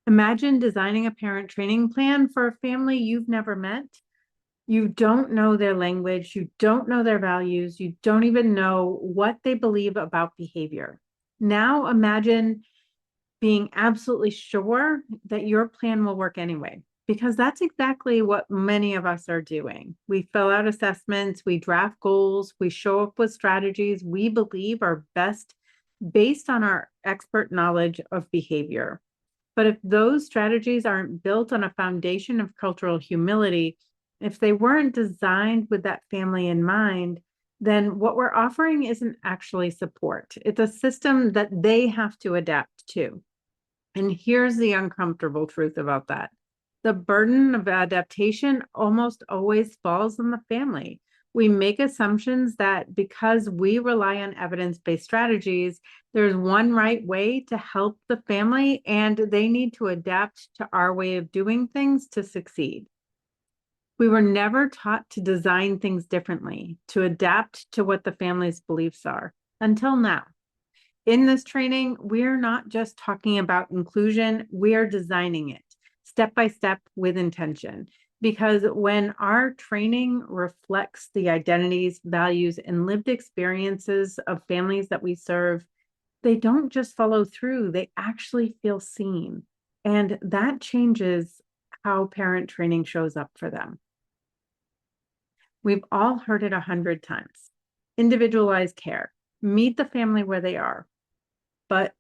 Imagine designing a parent training plan for a family you've never met. You don't know their language, you don't know their values, you don't even know what they believe about behavior. Now imagine being absolutely sure that your plan will work anyway, because that's exactly what many of us are doing. We fill out assessments, we draft goals, we show up with strategies we believe are best based on our expert knowledge of behavior. But if those strategies aren't built on a foundation of cultural humility, if they weren't designed with that family in mind, then what we're offering isn't actually support. It's a system that they have to adapt to. And here's the uncomfortable truth about that. The burden of adaptation almost always falls on the family. We make assumptions that because we rely on evidence-based strategies, there's one right way to help the family, and they need to adapt to our way of doing things to succeed. We were never taught to design things differently, to adapt to what the family's beliefs are, until now. In this training, we're not just talking about inclusion, we are designing it step by step with intention. Because when our training reflects the identities, values, and lived experiences of families that we serve, they don't just follow through, they actually feel seen. And that changes how parent training shows up for them. We've all heard it 100 times. Individualized care, meet the family where they are, but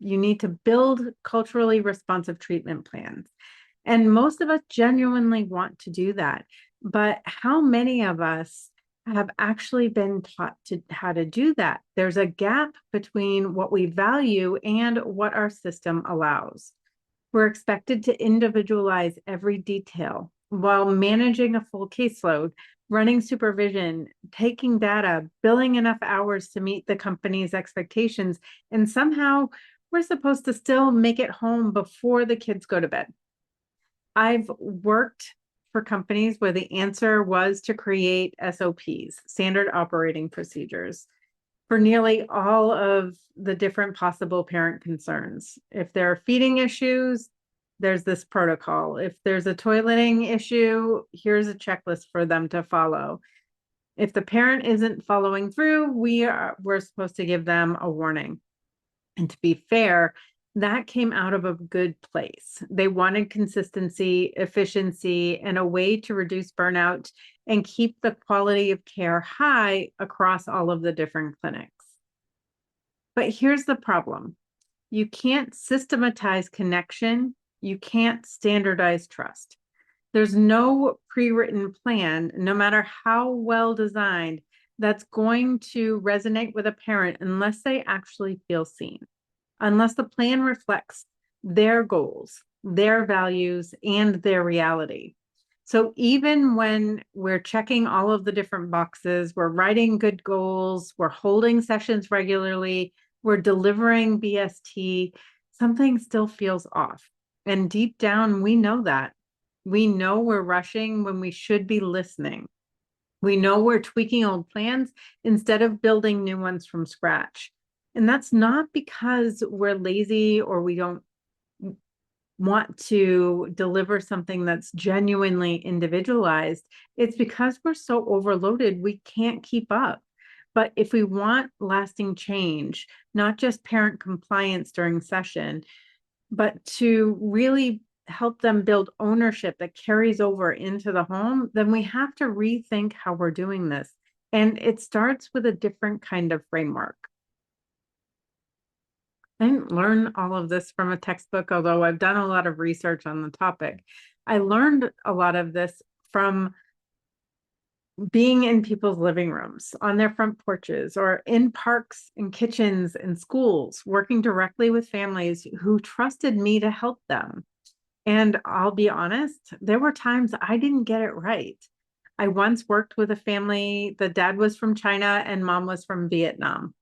you need to build culturally responsive treatment plans. And most of us genuinely want to do that. But how many of us have actually been taught how to do that? There's a gap between what we value and what our system allows. We're expected to individualize every detail while managing a full caseload, running supervision, taking data, billing enough hours to meet the company's expectations, and somehow we're supposed to still make it home before the kids go to bed. I've worked for companies where the answer was to create SOPs, standard operating procedures, for nearly all of the different possible parent concerns. If there are feeding issues, there's this protocol. If there's a toileting issue, here's a checklist for them to follow. If the parent isn't following through, we're supposed to give them a warning. And to be fair, that came out of a good place. They wanted consistency, efficiency, and a way to reduce burnout and keep the quality of care high across all of the different clinics. But here's the problem. You can't systematize connection. You can't standardize trust. There's no pre-written plan, no matter how well designed, that's going to resonate with a parent unless they actually feel seen, unless the plan reflects their goals, their values, and their reality. So even when we're checking all of the different boxes, we're writing good goals, we're holding sessions regularly, we're delivering BST, something still feels off. And deep down, we know that. We know we're rushing when we should be listening. We know we're tweaking old plans instead of building new ones from scratch. And that's not because we're lazy or we don't want to deliver something that's genuinely individualized. It's because we're so overloaded, we can't keep up. But if we want lasting change, not just parent compliance during session, but to really help them build ownership that carries over into the home, then we have to rethink how we're doing this. And it starts with a different kind of framework. I didn't learn all of this from a textbook, although I've done a lot of research on the topic. I learned a lot of this from being in people's living rooms, on their front porches, or in parks and kitchens and schools, working directly with families who trusted me to help them. And I'll be honest, there were times I didn't get it right. I once worked with a family, the dad was from China and mom was from Vietnam.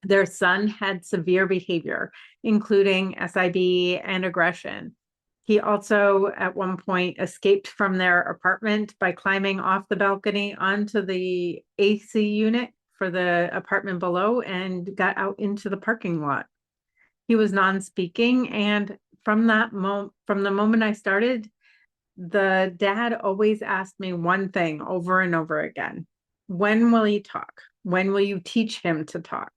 Their son had severe behavior, including SIB and aggression. He also, at one point, escaped from their apartment by climbing off the balcony onto the AC unit for the apartment below and got out into the parking lot. He was non-speaking, and from the moment I started, the dad always asked me one thing over and over again. When will he talk? When will you teach him to talk?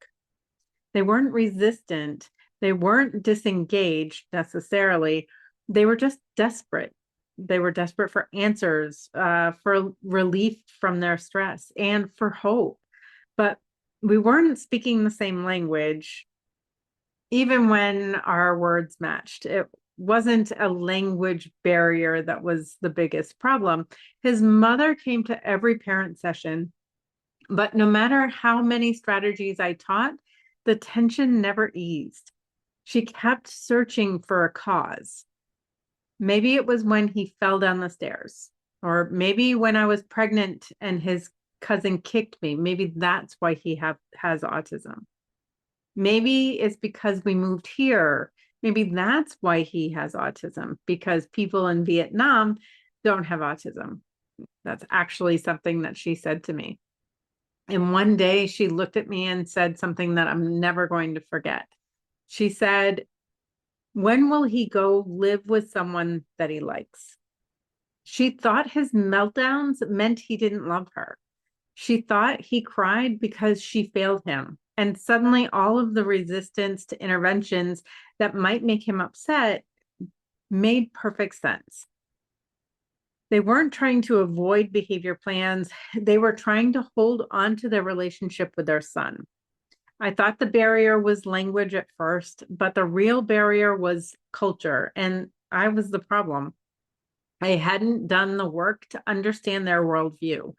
They weren't resistant. They weren't disengaged necessarily. They were just desperate. They were desperate for answers, for relief from their stress, and for hope. But we weren't speaking the same language, even when our words matched. It wasn't a language barrier that was the biggest problem. His mother came to every parent session, but no matter how many strategies I taught, the tension never eased. She kept searching for a cause. Maybe it was when he fell down the stairs, or maybe when I was pregnant and his cousin kicked me. Maybe that's why he has autism. Maybe it's because we moved here. Maybe that's why he has autism, because people in Vietnam don't have autism. That's actually something that she said to me. And one day she looked at me and said something that I'm never going to forget. She said, "When will he go live with someone that he likes?" She thought his meltdowns meant he didn't love her. She thought he cried because she failed him. And suddenly all of the resistance to interventions that might make him upset made perfect sense. They weren't trying to avoid behavior plans. They were trying to hold on to their relationship with their son. I thought the barrier was language at first, but the real barrier was culture, and I was the problem. I hadn't done the work to understand their worldview.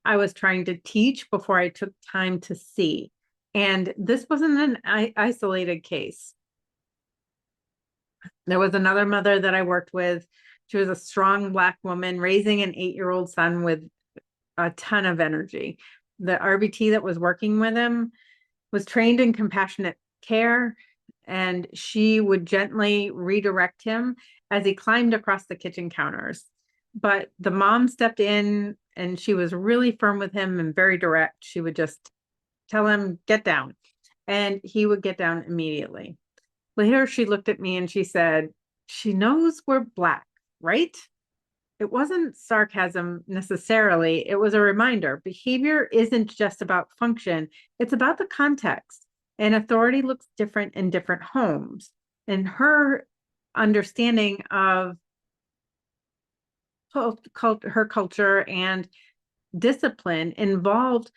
I was trying to teach before I took time to see. And this wasn't an isolated case. There was another mother that I worked with. She was a strong Black woman raising an 8-year-old son with a ton of energy. The RBT that was working with him was trained in compassionate care, and she would gently redirect him as he climbed across the kitchen counters. But the mom stepped in and she was really firm with him and very direct. She would just tell him, "Get down." And he would get down immediately. Later, she looked at me and she said, "She knows we're Black, right?" It wasn't sarcasm necessarily. It was a reminder. Behavior isn't just about function, it's about the context. And authority looks different in different homes. And her understanding of her culture and discipline involved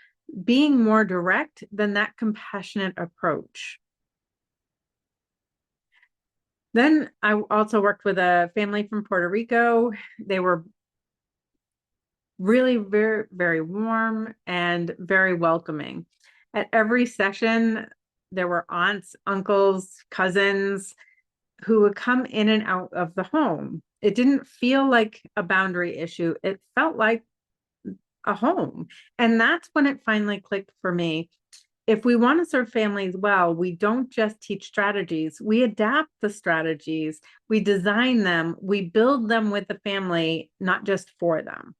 being more direct than that compassionate approach. Then I also worked with a family from Puerto Rico. They were really very, very warm and very welcoming. At every session, there were aunts, uncles, cousins who would come in and out of the home. It didn't feel like a boundary issue. It felt like a home. And that's when it finally clicked for me. If we want to serve families well, we don't just teach strategies, we adapt the strategies, we design them, we build them with the family, not just for them.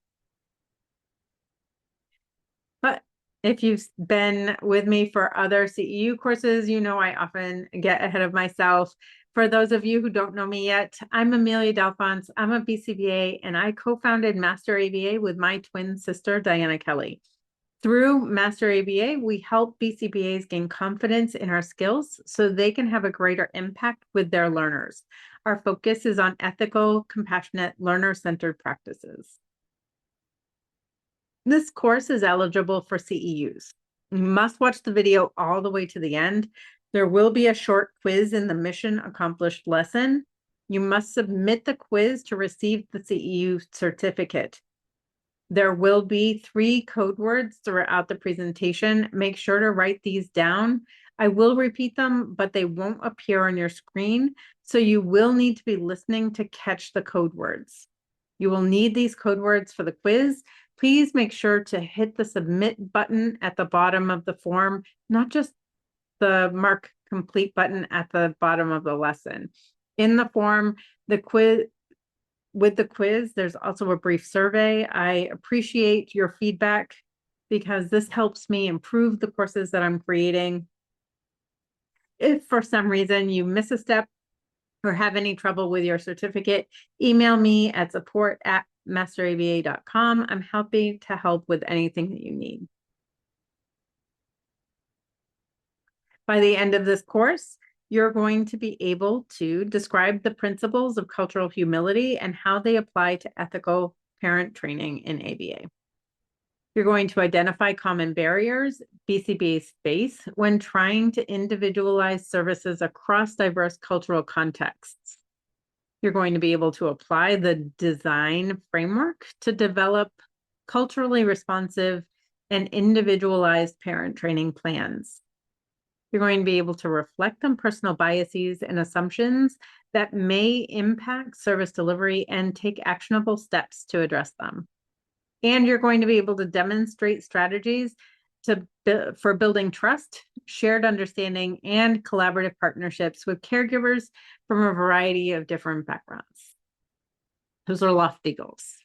But if you've been with me for other CEU courses, you know I often get ahead of myself. For those of you who don't know me yet, I'm Amelia Delphonse. I'm a BCBA, and I co-founded Master ABA with my twin sister, Diana Kelly. Through Master ABA, we help BCBAs gain confidence in our skills so they can have a greater impact with their learners. Our focus is on ethical, compassionate, learner-centered practices. This course is eligible for CEUs. You must watch the video all the way to the end. There will be a short quiz in the mission accomplished lesson. You must submit the quiz to receive the CEU certificate. There will be 3 code words throughout the presentation. Make sure to write these down. I will repeat them, but they won't appear on your screen. So you will need to be listening to catch the code words. You will need these code words for the quiz. Please make sure to hit the submit button at the bottom of the form, not just the mark complete button at the bottom of the lesson. In the form, with the quiz, there's also a brief survey. I appreciate your feedback because this helps me improve the courses that I'm creating. If for some reason you miss a step, or have any trouble with your certificate, email me at support@masteraba.com. I'm happy to help with anything that you need. By the end of this course, you're going to be able to describe the principles of cultural humility and how they apply to ethical parent training in ABA. You're going to identify common barriers BCBAs face when trying to individualize services across diverse cultural contexts. You're going to be able to apply the design framework to develop culturally responsive and individualized parent training plans. You're going to be able to reflect on personal biases and assumptions that may impact service delivery and take actionable steps to address them. And you're going to be able to demonstrate strategies for building trust, shared understanding, and collaborative partnerships with caregivers from a variety of different backgrounds. Those are lofty goals.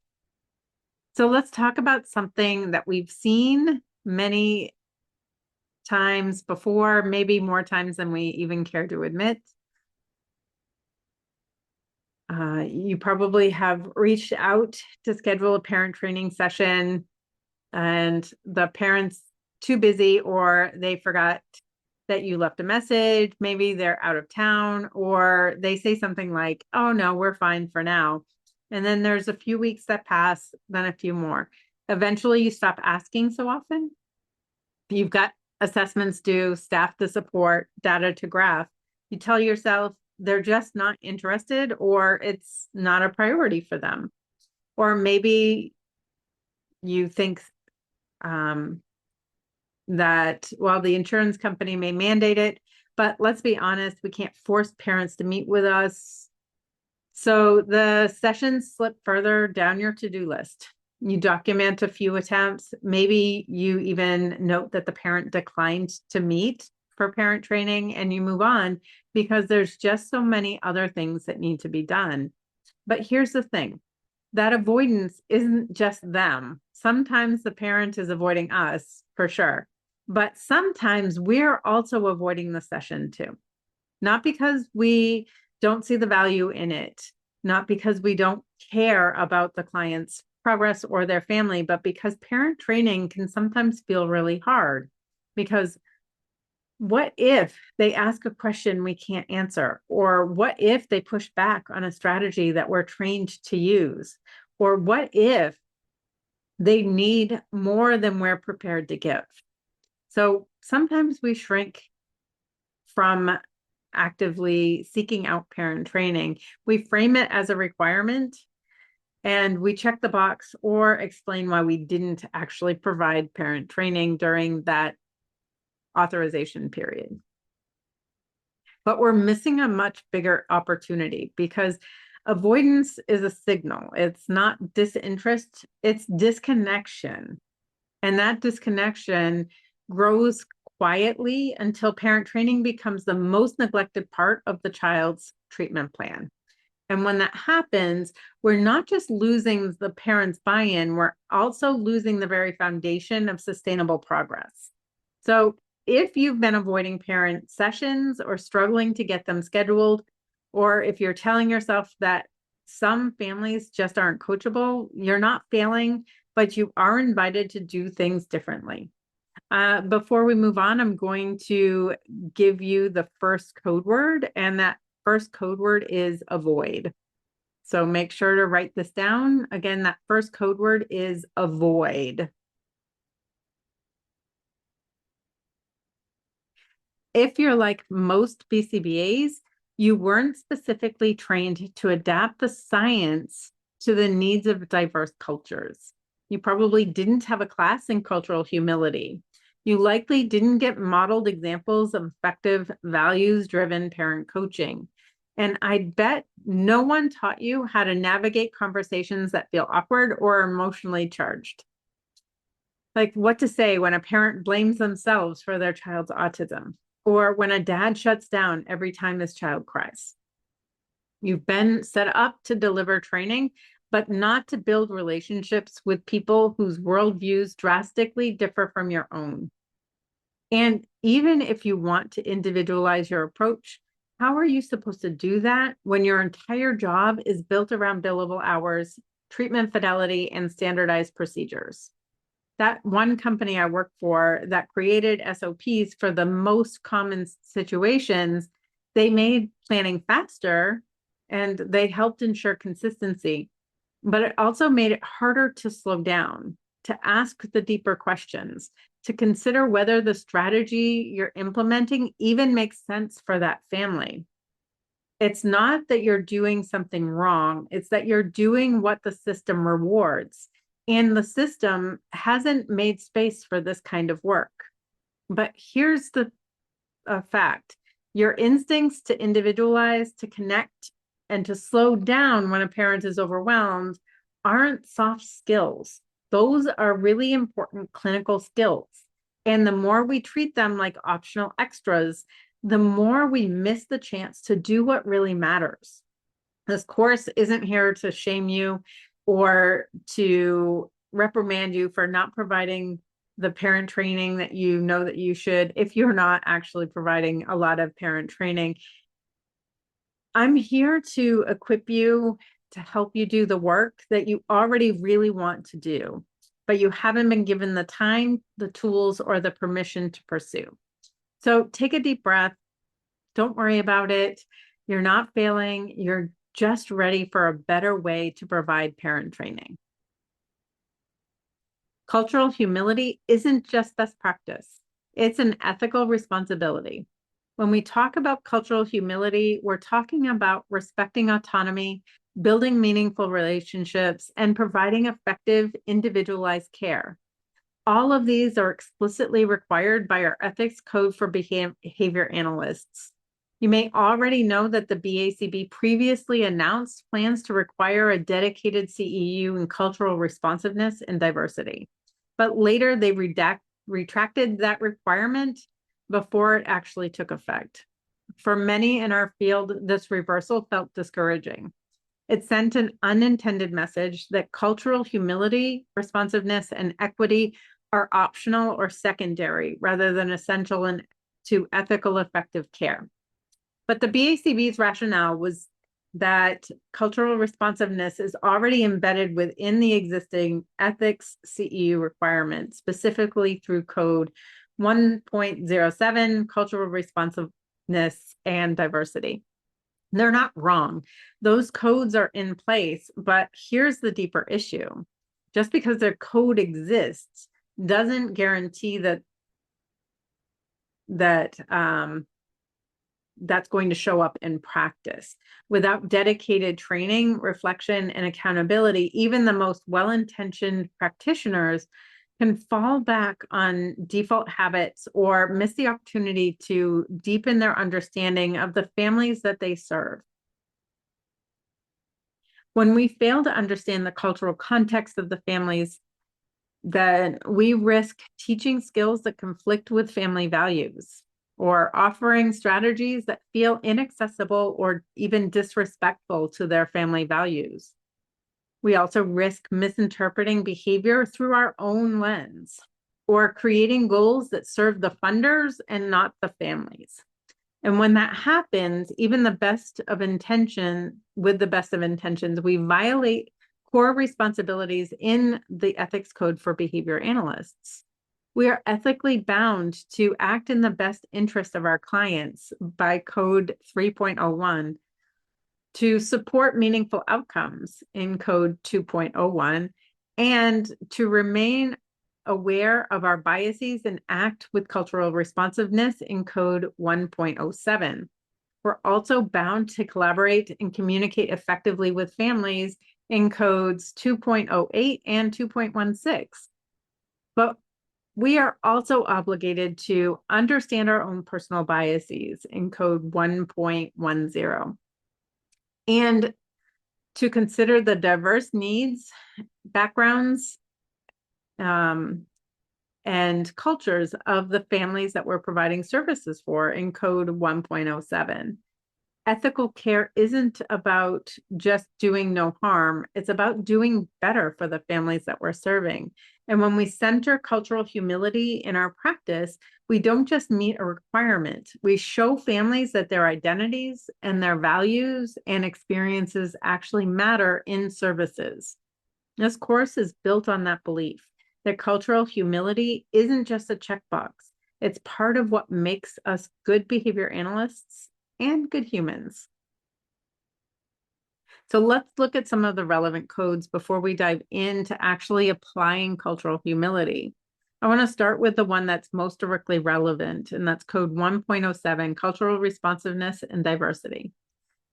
So let's talk about something that we've seen many times before, maybe more times than we even care to admit. You probably have reached out to schedule a parent training session and the parent's too busy, or they forgot that you left a message. Maybe they're out of town, or they say something like, oh no, we're fine for now. And then there's a few weeks that pass, then a few more. Eventually you stop asking so often. You've got assessments due, staff to support, data to graph. You tell yourself they're just not interested, or it's not a priority for them. Or maybe you think that, well, the insurance company may mandate it, but let's be honest, we can't force parents to meet with us. So the sessions slip further down your to-do list. You document a few attempts. Maybe you even note that the parent declined to meet for parent training, and you move on because there's just so many other things that need to be done. But here's the thing, that avoidance isn't just them. Sometimes the parent is avoiding us, for sure, but sometimes we're also avoiding the session too. Not because we don't see the value in it, not because we don't care about the client's progress or their family, but because parent training can sometimes feel really hard. Because what if they ask a question we can't answer? Or what if they push back on a strategy that we're trained to use? Or what if they need more than we're prepared to give? So sometimes we shrink from actively seeking out parent training. We frame it as a requirement and we check the box or explain why we didn't actually provide parent training during that authorization period. But we're missing a much bigger opportunity because avoidance is a signal. It's not disinterest, it's disconnection. And that disconnection grows quietly until parent training becomes the most neglected part of the child's treatment plan. And when that happens, we're not just losing the parent's buy-in, we're also losing the very foundation of sustainable progress. So if you've been avoiding parent sessions or struggling to get them scheduled, or if you're telling yourself that some families just aren't coachable, you're not failing, but you are invited to do things differently. Before we move on, I'm going to give you the first code word, and that first code word is avoid. So make sure to write this down. Again, that first code word is avoid. If you're like most BCBAs, you weren't specifically trained to adapt the science to the needs of diverse cultures. You probably didn't have a class in cultural humility. You likely didn't get modeled examples of effective values-driven parent coaching. And I bet no one taught you how to navigate conversations that feel awkward or emotionally charged. Like what to say when a parent blames themselves for their child's autism, or when a dad shuts down every time his child cries. You've been set up to deliver training, but not to build relationships with people whose worldviews drastically differ from your own. And even if you want to individualize your approach, How are you supposed to do that when your entire job is built around billable hours, treatment fidelity, and standardized procedures? That one company I worked for that created SOPs for the most common situations, they made planning faster and they helped ensure consistency, but it also made it harder to slow down, to ask the deeper questions, to consider whether the strategy you're implementing even makes sense for that family. It's not that you're doing something wrong, it's that you're doing what the system rewards. And the system hasn't made space for this kind of work. But here's the fact: your instincts to individualize, to connect, and to slow down when a parent is overwhelmed aren't soft skills. Those are really important clinical skills. And the more we treat them like optional extras, the more we miss the chance to do what really matters. This course isn't here to shame you or to reprimand you for not providing the parent training that you know that you should, if you're not actually providing a lot of parent training. I'm here to equip you, to help you do the work that you already really want to do, but you haven't been given the time, the tools, or the permission to pursue. So take a deep breath. Don't worry about it. You're not failing. You're just ready for a better way to provide parent training. Cultural humility isn't just best practice. It's an ethical responsibility. When we talk about cultural humility, we're talking about respecting autonomy, building meaningful relationships, and providing effective, individualized care. All of these are explicitly required by our ethics code for behavior analysts. You may already know that the BACB previously announced plans to require a dedicated CEU in cultural responsiveness and diversity, but later they retracted that requirement before it actually took effect. For many in our field, this reversal felt discouraging. It sent an unintended message that cultural humility, responsiveness, and equity are optional or secondary rather than essential to ethical, effective care. But the BACB's rationale was that cultural responsiveness is already embedded within the existing ethics CEU requirements, specifically through code 1.07, cultural responsiveness and diversity. They're not wrong. Those codes are in place, but here's the deeper issue. Just because their code exists doesn't guarantee that that's going to show up in practice. Without dedicated training, reflection, and accountability, even the most well-intentioned practitioners can fall back on default habits or miss the opportunity to deepen their understanding of the families that they serve. When we fail to understand the cultural context of the families, then we risk teaching skills that conflict with family values, or offering strategies that feel inaccessible or even disrespectful to their family values. We also risk misinterpreting behavior through our own lens, or creating goals that serve the funders and not the families. And when that happens, even with the best of intentions, we violate core responsibilities in the ethics code for behavior analysts. We are ethically bound to act in the best interest of our clients by code 3.01, to support meaningful outcomes in code 2.01, and to remain aware of our biases and act with cultural responsiveness in code 1.07. We're also bound to collaborate and communicate effectively with families in codes 2.08 and 2.16. But we are also obligated to understand our own personal biases in code 1.10 and to consider the diverse needs, backgrounds, and cultures of the families that we're providing services for in code 1.07. Ethical care isn't about just doing no harm. It's about doing better for the families that we're serving. And when we center cultural humility in our practice, we don't just meet a requirement. We show families that their identities and their values and experiences actually matter in services. This course is built on that belief that cultural humility isn't just a checkbox. It's part of what makes us good behavior analysts and good humans. So let's look at some of the relevant codes before we dive into actually applying cultural humility. I want to start with the one that's most directly relevant, and that's code 1.07, cultural responsiveness and diversity.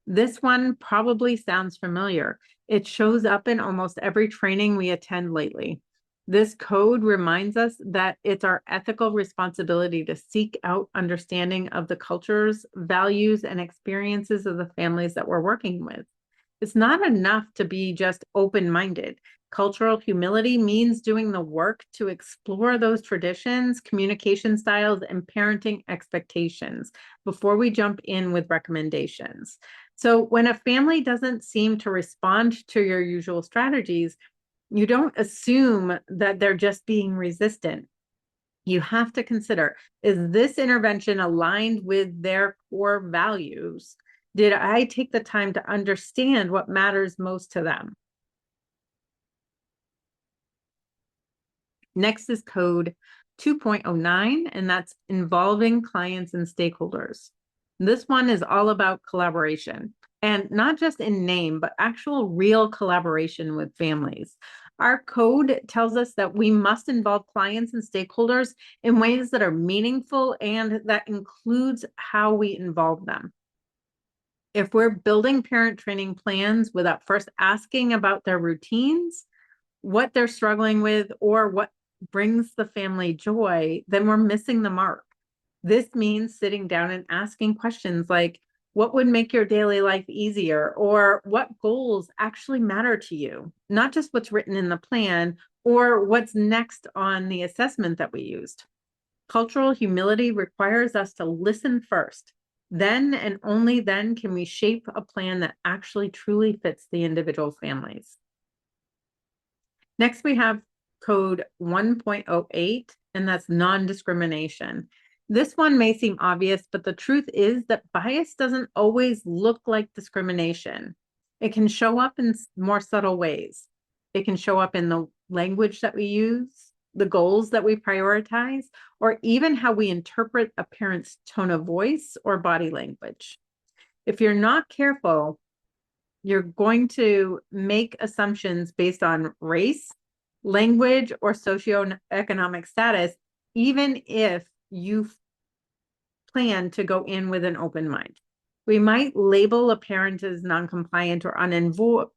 This one probably sounds familiar. It shows up in almost every training we attend lately. This code reminds us that it's our ethical responsibility to seek out understanding of the cultures, values, and experiences of the families that we're working with. It's not enough to be just open-minded. Cultural humility means doing the work to explore those traditions, communication styles, and parenting expectations before we jump in with recommendations. So when a family doesn't seem to respond to your usual strategies, you don't assume that they're just being resistant. You have to consider, is this intervention aligned with their core values? Did I take the time to understand what matters most to them? Next is code 2.09, and that's involving clients and stakeholders. This one is all about collaboration, and not just in name, but actual real collaboration with families. Our code tells us that we must involve clients and stakeholders in ways that are meaningful, and that includes how we involve them. If we're building parent training plans without first asking about their routines, what they're struggling with, or what brings the family joy, then we're missing the mark. This means sitting down and asking questions like, what would make your daily life easier? Or what goals actually matter to you? Not just what's written in the plan or what's next on the assessment that we used. Cultural humility requires us to listen first. Then and only then can we shape a plan that actually truly fits the individual families. Next, we have code 1.08, and that's non-discrimination. This one may seem obvious, but the truth is that bias doesn't always look like discrimination. It can show up in more subtle ways. It can show up in the language that we use, the goals that we prioritize, or even how we interpret a parent's tone of voice or body language. If you're not careful, you're going to make assumptions based on race, language, or socioeconomic status, even if you plan to go in with an open mind. We might label a parent as non-compliant or uninvolved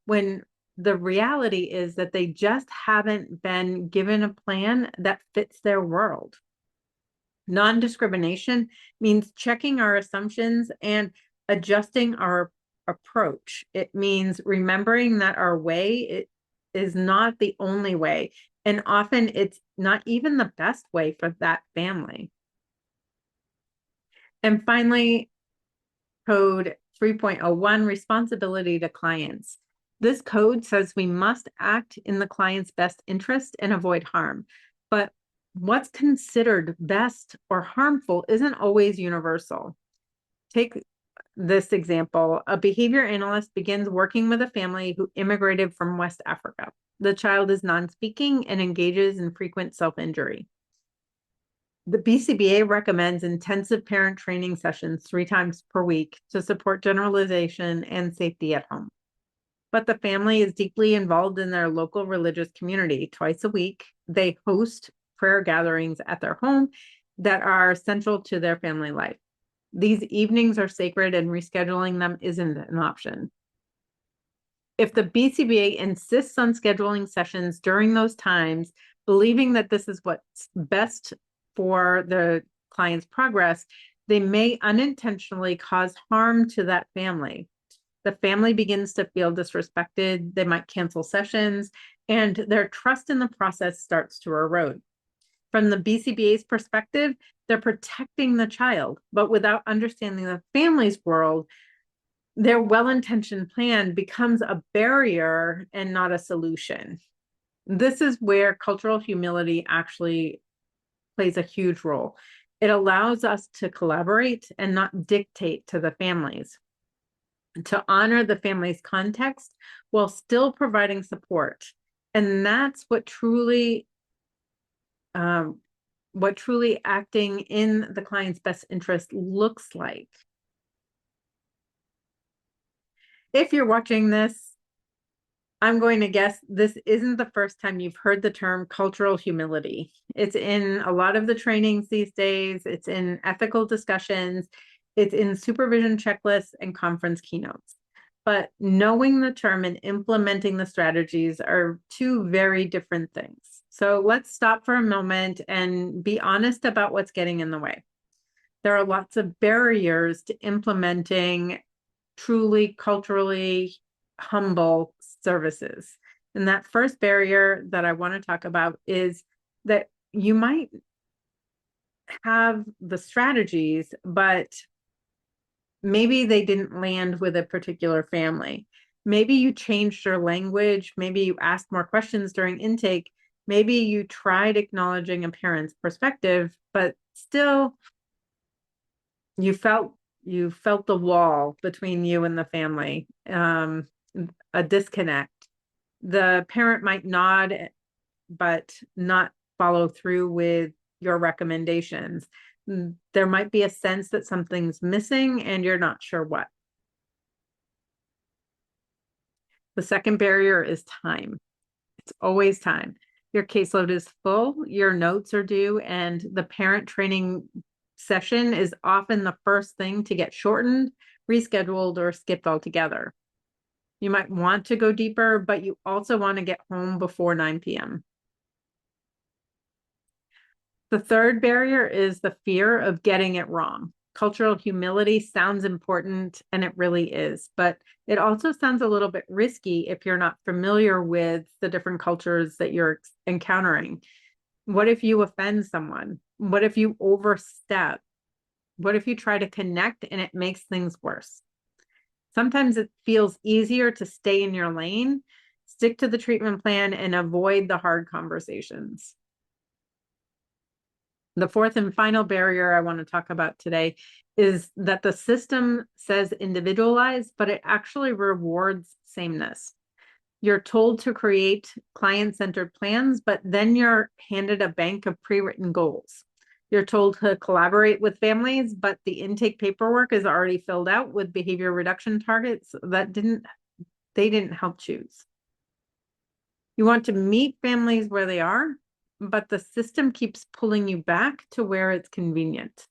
when the reality is that they just haven't been given a plan that fits their world. Non-discrimination means checking our assumptions and adjusting our approach. It means remembering that our way is not the only way, and often it's not even the best way for that family. And finally, code 3.01, responsibility to clients. This code says we must act in the client's best interest and avoid harm. But what's considered best or harmful isn't always universal. Take this example. A behavior analyst begins working with a family who immigrated from West Africa. The child is non-speaking and engages in frequent self-injury. The BCBA recommends intensive parent training sessions 3 times per week to support generalization and safety at home. But the family is deeply involved in their local religious community. Twice a week, they host prayer gatherings at their home that are central to their family life. These evenings are sacred, and rescheduling them isn't an option. If the BCBA insists on scheduling sessions during those times, believing that this is what's best for the client's progress, they may unintentionally cause harm to that family. The family begins to feel disrespected, they might cancel sessions, and their trust in the process starts to erode. From the BCBA's perspective, they're protecting the child, but without understanding the family's world, their well-intentioned plan becomes a barrier and not a solution. This is where cultural humility actually plays a huge role. It allows us to collaborate and not dictate to the families, to honor the family's context while still providing support. And that's what truly acting in the client's best interest looks like. If you're watching this, I'm going to guess this isn't the first time you've heard the term cultural humility. It's in a lot of the trainings these days. It's in ethical discussions. It's in supervision checklists and conference keynotes. But knowing the term and implementing the strategies are two very different things. So let's stop for a moment and be honest about what's getting in the way. There are lots of barriers to implementing truly culturally humble services. And that first barrier that I want to talk about is that you might have the strategies, but maybe they didn't land with a particular family. Maybe you changed your language. Maybe you asked more questions during intake. Maybe you tried acknowledging a parent's perspective, but still you felt the wall between you and the family, a disconnect. The parent might nod, but not follow through with your recommendations. There might be a sense that something's missing and you're not sure what. The second barrier is time. It's always time. Your caseload is full, your notes are due, and the parent training session is often the first thing to get shortened, rescheduled, or skipped altogether. You might want to go deeper, but you also want to get home before 9 p.m. The third barrier is the fear of getting it wrong. Cultural humility sounds important, and it really is, but it also sounds a little bit risky if you're not familiar with the different cultures that you're encountering. What if you offend someone? What if you overstep? What if you try to connect and it makes things worse? Sometimes it feels easier to stay in your lane, stick to the treatment plan, and avoid the hard conversations. The fourth and final barrier I want to talk about today is that the system says individualize, but it actually rewards sameness. You're told to create client-centered plans, but then you're handed a bank of pre-written goals. You're told to collaborate with families, but the intake paperwork is already filled out with behavior reduction targets that they didn't help choose. You want to meet families where they are, but the system keeps pulling you back to where it's convenient.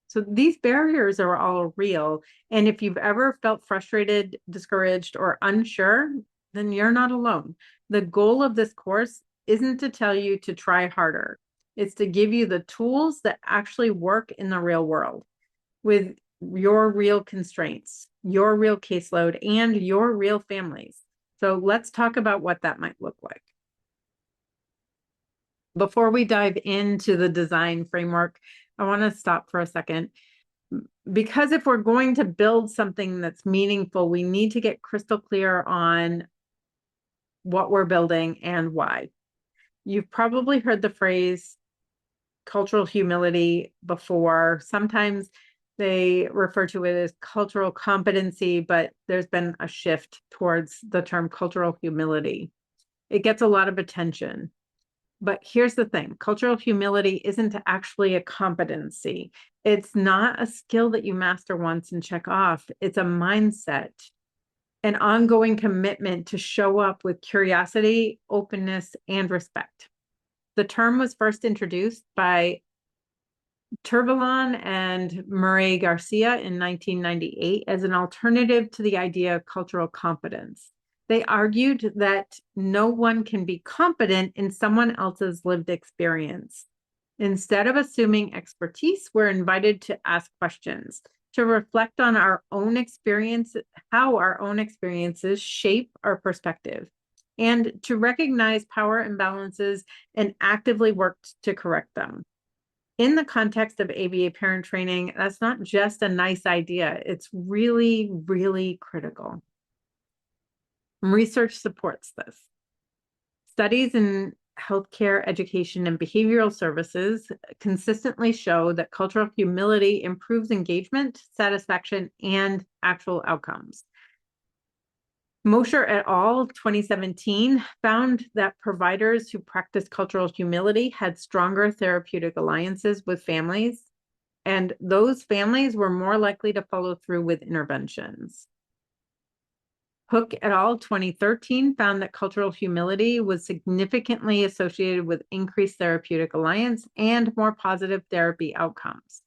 So these barriers are all real. And if you've ever felt frustrated, discouraged, or unsure, then you're not alone. The goal of this course isn't to tell you to try harder. It's to give you the tools that actually work in the real world with your real constraints, your real caseload, and your real families. So let's talk about what that might look like. Before we dive into the design framework, I want to stop for a second. Because if we're going to build something that's meaningful, we need to get crystal clear on what we're building and why. You've probably heard the phrase cultural humility before. Sometimes they refer to it as cultural competency, but there's been a shift towards the term cultural humility. It gets a lot of attention. But here's the thing, cultural humility isn't actually a competency. It's not a skill that you master once and check off. It's a mindset, an ongoing commitment to show up with curiosity, openness, and respect. The term was first introduced by Turbilon and Murray Garcia in 1998 as an alternative to the idea of cultural competence. They argued that no one can be competent in someone else's lived experience. Instead of assuming expertise, we're invited to ask questions, to reflect on our own experience, how our own experiences shape our perspective. and to recognize power imbalances and actively work to correct them. In the context of ABA parent training, that's not just a nice idea. It's really, really critical. Research supports this. Studies in healthcare, education, and behavioral services consistently show that cultural humility improves engagement, satisfaction, and actual outcomes. Mosher et al. 2017 found that providers who practiced cultural humility had stronger therapeutic alliances with families, and those families were more likely to follow through with interventions. Hook et al. 2013 found that cultural humility was significantly associated with increased therapeutic alliance and more positive therapy outcomes.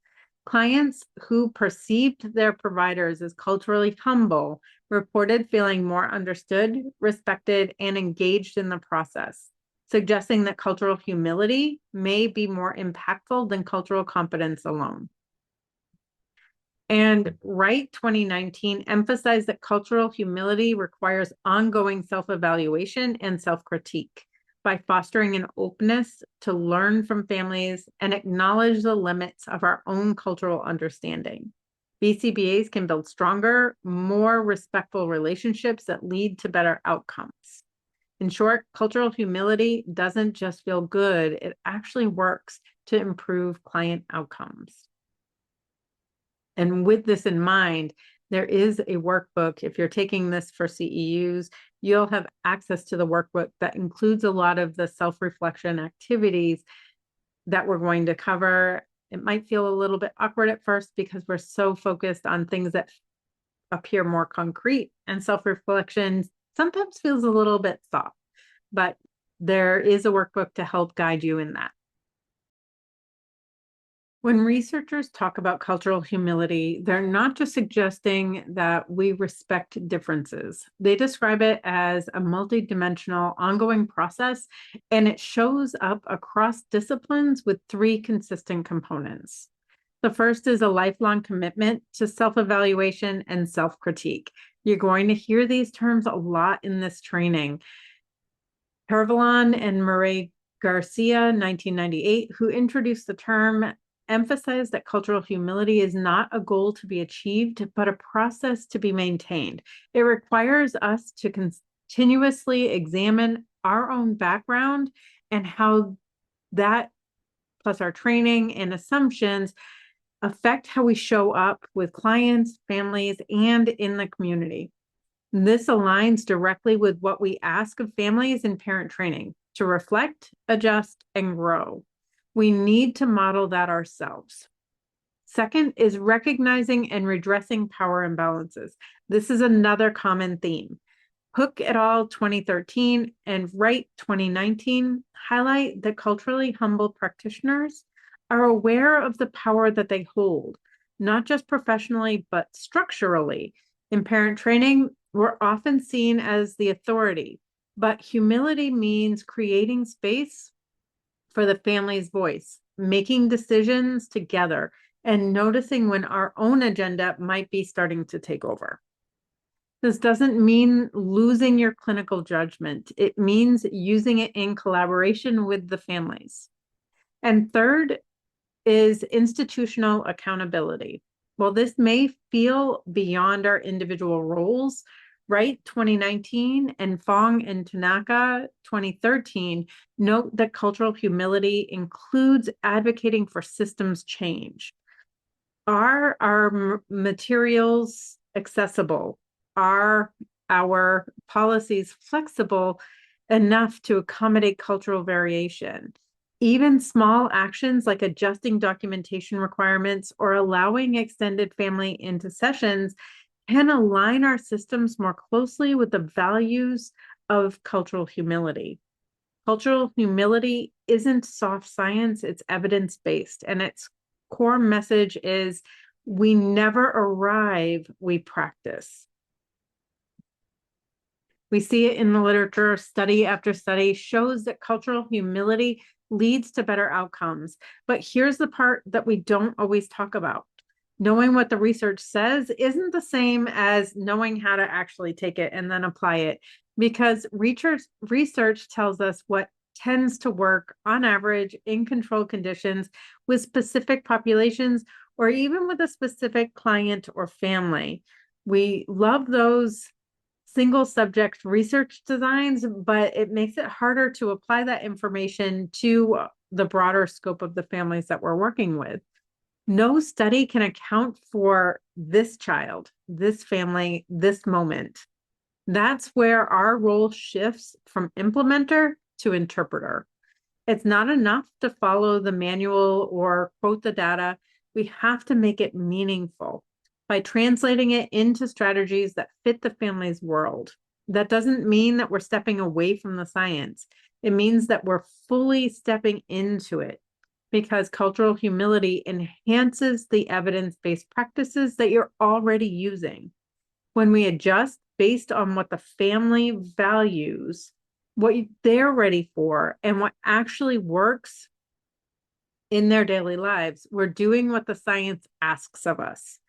Clients who perceived their providers as culturally humble reported feeling more understood, respected, and engaged in the process, suggesting that cultural humility may be more impactful than cultural competence alone. And Wright 2019 emphasized that cultural humility requires ongoing self-evaluation and self-critique by fostering an openness to learn from families and acknowledge the limits of our own cultural understanding. BCBAs can build stronger, more respectful relationships that lead to better outcomes. In short, cultural humility doesn't just feel good, it actually works to improve client outcomes. And with this in mind, there is a workbook. If you're taking this for CEUs, you'll have access to the workbook that includes a lot of the self-reflection activities that we're going to cover. It might feel a little bit awkward at first because we're so focused on things that appear more concrete, and self-reflection sometimes feels a little bit soft, but there is a workbook to help guide you in that. When researchers talk about cultural humility, they're not just suggesting that we respect differences. They describe it as a multidimensional, ongoing process, and it shows up across disciplines with three consistent components. The first is a lifelong commitment to self-evaluation and self-critique. You're going to hear these terms a lot in this training. Hervalon and Murray Garcia, 1998, who introduced the term, emphasized that cultural humility is not a goal to be achieved, but a process to be maintained. It requires us to continuously examine our own background and how that, plus our training and assumptions, affect how we show up with clients, families, and in the community. This aligns directly with what we ask of families in parent training: to reflect, adjust, and grow. We need to model that ourselves. Second is recognizing and redressing power imbalances. This is another common theme. Hook et al. 2013 and Wright 2019 highlight that culturally humble practitioners are aware of the power that they hold, not just professionally, but structurally. In parent training, we're often seen as the authority, but humility means creating space for the family's voice, making decisions together, and noticing when our own agenda might be starting to take over. This doesn't mean losing your clinical judgment. It means using it in collaboration with the families. And third is institutional accountability. While this may feel beyond our individual roles, Wright 2019 and Fong and Tanaka 2013 note that cultural humility includes advocating for systems change. Are our materials accessible? Are our policies flexible enough to accommodate cultural variation? Even small actions like adjusting documentation requirements or allowing extended family into sessions can align our systems more closely with the values of cultural humility. Cultural humility isn't soft science, it's evidence-based, and its core message is we never arrive, we practice. We see it in the literature. Study after study shows that cultural humility leads to better outcomes. But here's the part that we don't always talk about. Knowing what the research says isn't the same as knowing how to actually take it and then apply it. because research tells us what tends to work on average in controlled conditions with specific populations or even with a specific client or family. We love those single subject research designs, but it makes it harder to apply that information to the broader scope of the families that we're working with. No study can account for this child, this family, this moment. That's where our role shifts from implementer to interpreter. It's not enough to follow the manual or quote the data. We have to make it meaningful by translating it into strategies that fit the family's world. That doesn't mean that we're stepping away from the science. It means that we're fully stepping into it, because cultural humility enhances the evidence-based practices that you're already using. When we adjust based on what the family values, what they're ready for, and what actually works in their daily lives, we're doing what the science asks of us.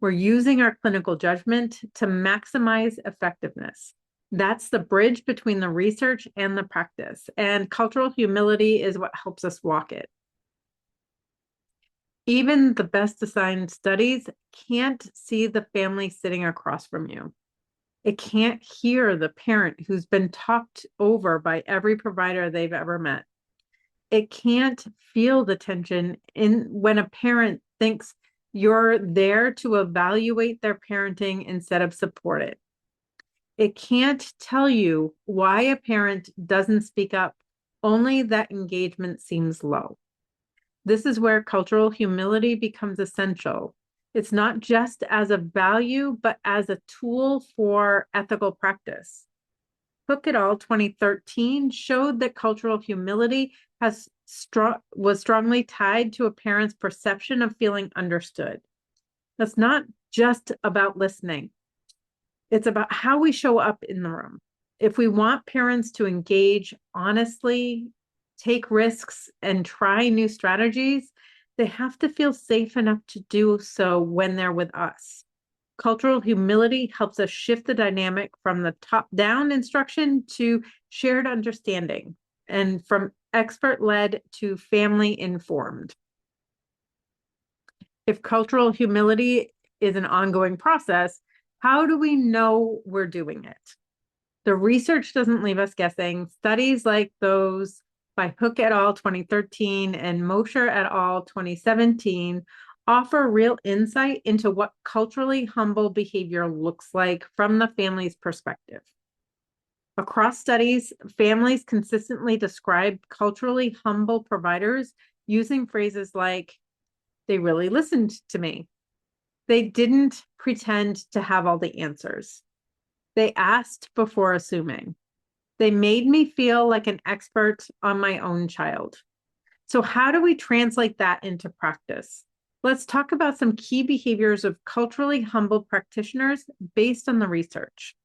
We're using our clinical judgment to maximize effectiveness. That's the bridge between the research and the practice, and cultural humility is what helps us walk it. Even the best designed studies can't see the family sitting across from you. It can't hear the parent who's been talked over by every provider they've ever met. It can't feel the tension when a parent thinks you're there to evaluate their parenting instead of support it. It can't tell you why a parent doesn't speak up, only that engagement seems low. This is where cultural humility becomes essential. It's not just as a value, but as a tool for ethical practice. Cook et al. 2013 showed that cultural humility was strongly tied to a parent's perception of feeling understood. That's not just about listening. It's about how we show up in the room. If we want parents to engage honestly, take risks, and try new strategies, they have to feel safe enough to do so when they're with us. Cultural humility helps us shift the dynamic from the top-down instruction to shared understanding, and from expert-led to family-informed. If cultural humility is an ongoing process, how do we know we're doing it? The research doesn't leave us guessing. Studies like those by Hook et al. 2013 and Mosher et al. 2017 offer real insight into what culturally humble behavior looks like from the family's perspective. Across studies, families consistently describe culturally humble providers using phrases like, "They really listened to me. They didn't pretend to have all the answers. They asked before assuming. They made me feel like an expert on my own child." So how do we translate that into practice? Let's talk about some key behaviors of culturally humble practitioners based on the research.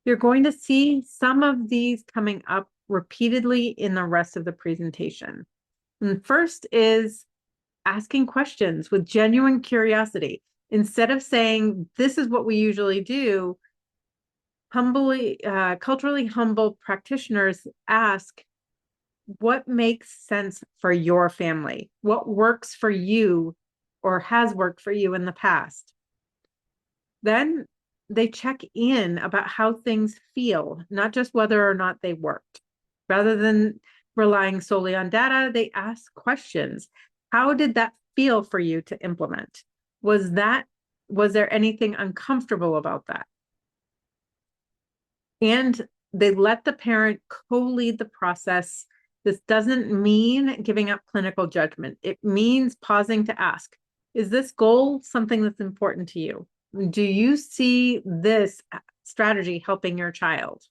You're going to see some of these coming up repeatedly in the rest of the presentation. And first is asking questions with genuine curiosity. Instead of saying, "This is what we usually do," culturally humble practitioners ask, what makes sense for your family? What works for you or has worked for you in the past? Then they check in about how things feel, not just whether or not they worked. Rather than relying solely on data, they ask questions. How did that feel for you to implement? Was there anything uncomfortable about that? And they let the parent co-lead the process. This doesn't mean giving up clinical judgment. It means pausing to ask, is this goal something that's important to you? Do you see this strategy helping your child?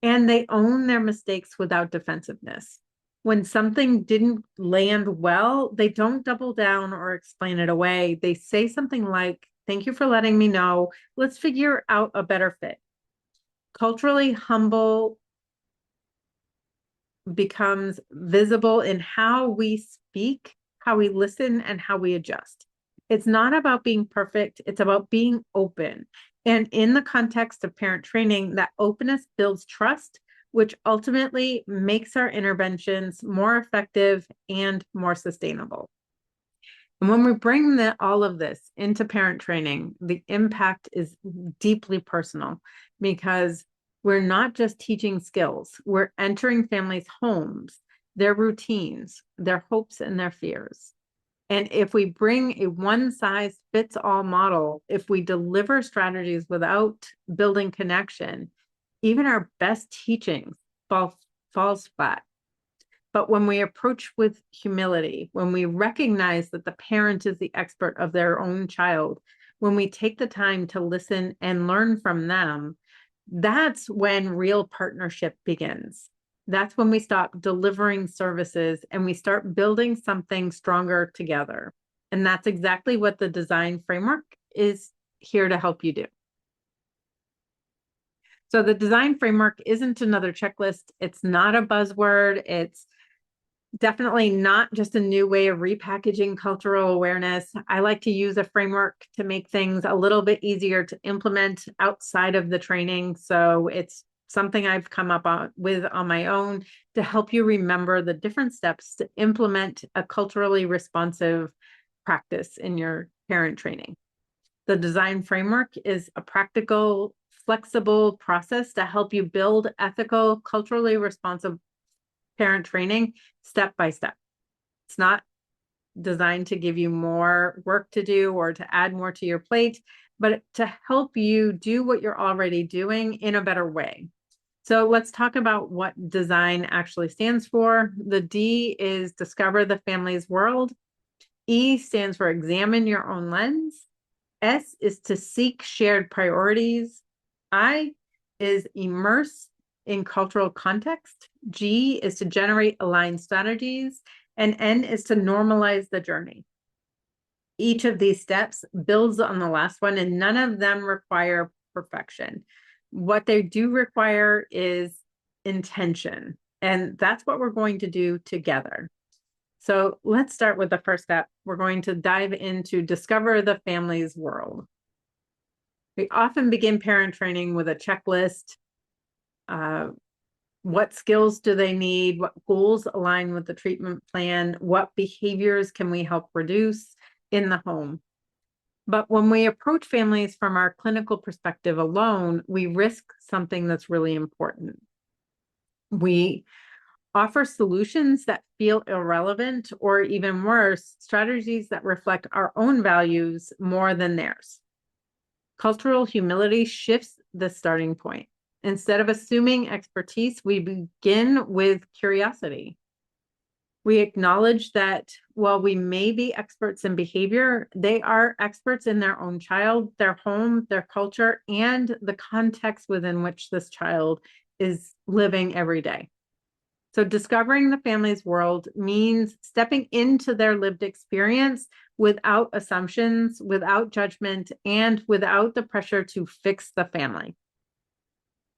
And they own their mistakes without defensiveness. When something didn't land well, they don't double down or explain it away. They say something like, "Thank you for letting me know. Let's figure out a better fit." Culturally humble becomes visible in how we speak, how we listen, and how we adjust. It's not about being perfect. It's about being open. And in the context of parent training, that openness builds trust, which ultimately makes our interventions more effective and more sustainable. And when we bring all of this into parent training, the impact is deeply personal because we're not just teaching skills, we're entering families' homes, their routines, their hopes and their fears. And if we bring a one-size-fits-all model, if we deliver strategies without building connection, even our best teaching falls flat. But when we approach with humility, when we recognize that the parent is the expert of their own child, when we take the time to listen and learn from them, that's when real partnership begins. That's when we stop delivering services and we start building something stronger together. And that's exactly what the design framework is here to help you do. So the design framework isn't another checklist. It's not a buzzword. It's definitely not just a new way of repackaging cultural awareness. I like to use a framework to make things a little bit easier to implement outside of the training. So it's something I've come up with on my own to help you remember the different steps to implement a culturally responsive practice in your parent training. The design framework is a practical, flexible process to help you build ethical, culturally responsive parent training step by step. It's not designed to give you more work to do or to add more to your plate, but to help you do what you're already doing in a better way. So let's talk about what design actually stands for. The D is discover the family's world. E stands for examine your own lens. S is to seek shared priorities. I is immerse in cultural context. G is to generate aligned strategies. And N is to normalize the journey. Each of these steps builds on the last one, and none of them require perfection. What they do require is intention. And that's what we're going to do together. So let's start with the first step. We're going to dive into discover the family's world. We often begin parent training with a checklist. What skills do they need? What goals align with the treatment plan? What behaviors can we help reduce in the home? But when we approach families from our clinical perspective alone, we risk something that's really important. We offer solutions that feel irrelevant, or even worse, strategies that reflect our own values more than theirs. Cultural humility shifts the starting point. Instead of assuming expertise, we begin with curiosity. We acknowledge that while we may be experts in behavior, they are experts in their own child, their home, their culture, and the context within which this child is living every day. So discovering the family's world means stepping into their lived experience without assumptions, without judgment, and without the pressure to fix the family.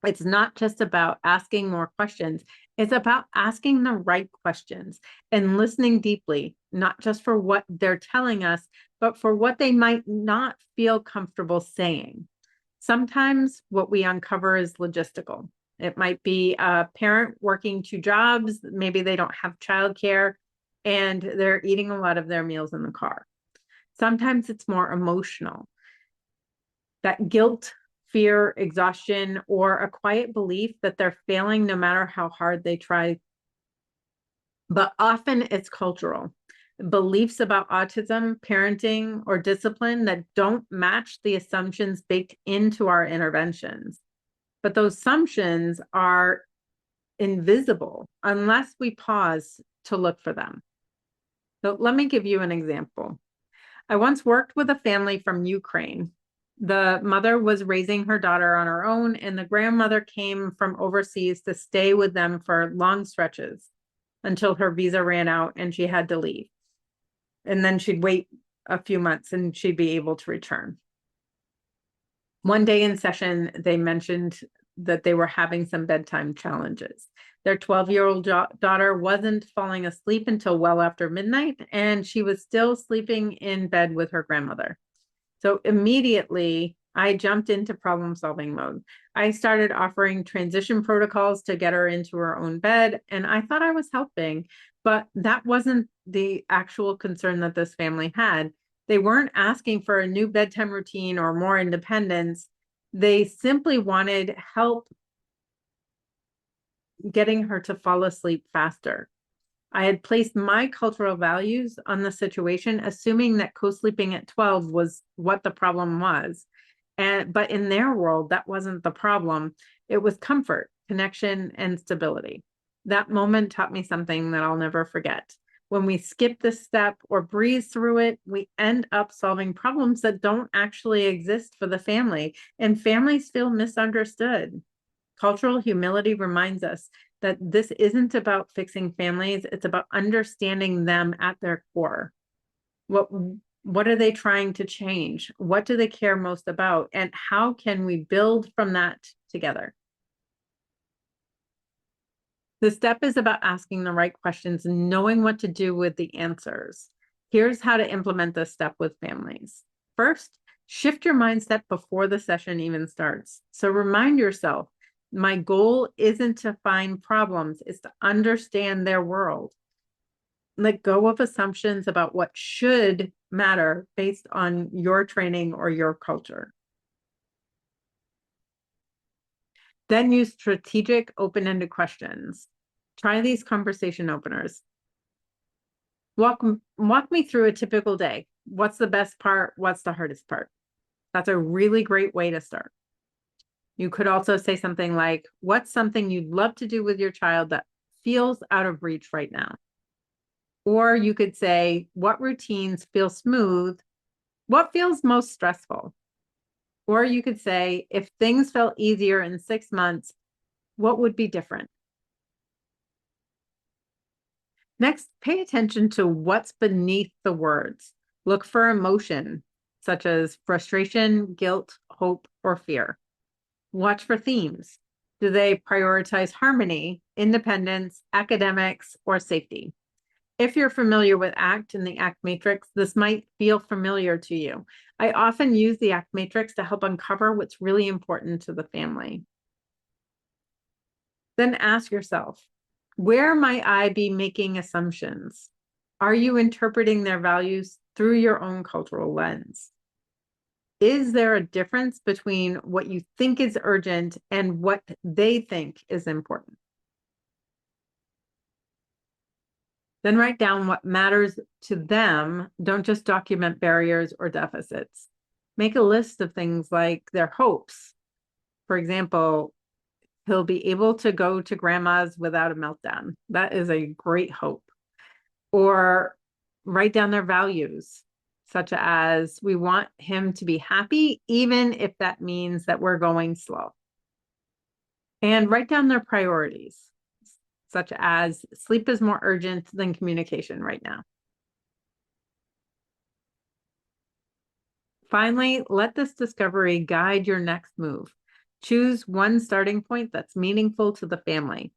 It's not just about asking more questions. It's about asking the right questions and listening deeply, not just for what they're telling us, but for what they might not feel comfortable saying. Sometimes what we uncover is logistical. It might be a parent working 2 jobs. Maybe they don't have childcare and they're eating a lot of their meals in the car. Sometimes it's more emotional. That guilt, fear, exhaustion, or a quiet belief that they're failing no matter how hard they try. But often it's cultural. Beliefs about autism, parenting, or discipline that don't match the assumptions baked into our interventions. But those assumptions are invisible unless we pause to look for them. So let me give you an example. I once worked with a family from Ukraine. The mother was raising her daughter on her own, and the grandmother came from overseas to stay with them for long stretches until her visa ran out and she had to leave. And then she'd wait a few months and she'd be able to return. One day in session, they mentioned that they were having some bedtime challenges. Their 12-year-old daughter wasn't falling asleep until well after midnight, and she was still sleeping in bed with her grandmother. So immediately I jumped into problem solving mode. I started offering transition protocols to get her into her own bed, and I thought I was helping, but that wasn't the actual concern that this family had. They weren't asking for a new bedtime routine or more independence. They simply wanted help getting her to fall asleep faster. I had placed my cultural values on the situation, assuming that co-sleeping at 12 was what the problem was. But in their world, that wasn't the problem. It was comfort, connection, and stability. That moment taught me something that I'll never forget. When we skip this step or breeze through it, we end up solving problems that don't actually exist for the family, and families feel misunderstood. Cultural humility reminds us that this isn't about fixing families, it's about understanding them at their core. What are they trying to change? What do they care most about? And how can we build from that together? The step is about asking the right questions and knowing what to do with the answers. Here's how to implement this step with families. First, shift your mindset before the session even starts. So remind yourself, my goal isn't to find problems, it's to understand their world. Let go of assumptions about what should matter based on your training or your culture. Then use strategic open-ended questions. Try these conversation openers. Walk me through a typical day. What's the best part? What's the hardest part? That's a really great way to start. You could also say something like, what's something you'd love to do with your child that feels out of reach right now? Or you could say, what routines feel smooth? What feels most stressful? Or you could say, if things felt easier in 6 months, what would be different? Next, pay attention to what's beneath the words. Look for emotion, such as frustration, guilt, hope, or fear. Watch for themes. Do they prioritize harmony, independence, academics, or safety? If you're familiar with ACT and the ACT matrix, this might feel familiar to you. I often use the ACT matrix to help uncover what's really important to the family. Then ask yourself, where might I be making assumptions? Are you interpreting their values through your own cultural lens? Is there a difference between what you think is urgent and what they think is important? Then write down what matters to them. Don't just document barriers or deficits. Make a list of things like their hopes. For example, he'll be able to go to grandma's without a meltdown. That is a great hope. Or write down their values, such as we want him to be happy, even if that means that we're going slow. And write down their priorities, such as sleep is more urgent than communication right now. Finally, let this discovery guide your next move. Choose one starting point that's meaningful to the family.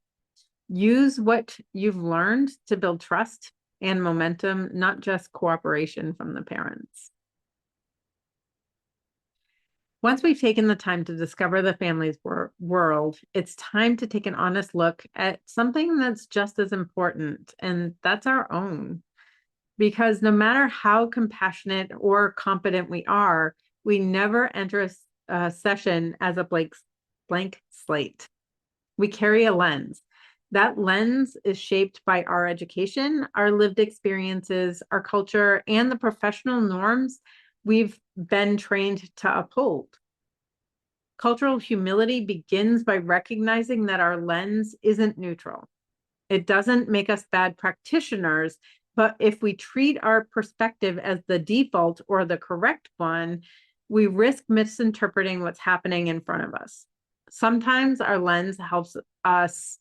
Use what you've learned to build trust and momentum, not just cooperation from the parents. Once we've taken the time to discover the family's world, it's time to take an honest look at something that's just as important, and that's our own. Because no matter how compassionate or competent we are, we never enter a session as a blank slate. We carry a lens. That lens is shaped by our education, our lived experiences, our culture, and the professional norms we've been trained to uphold. Cultural humility begins by recognizing that our lens isn't neutral. It doesn't make us bad practitioners, but if we treat our perspective as the default or the correct one, we risk misinterpreting what's happening in front of us. Sometimes our lens helps us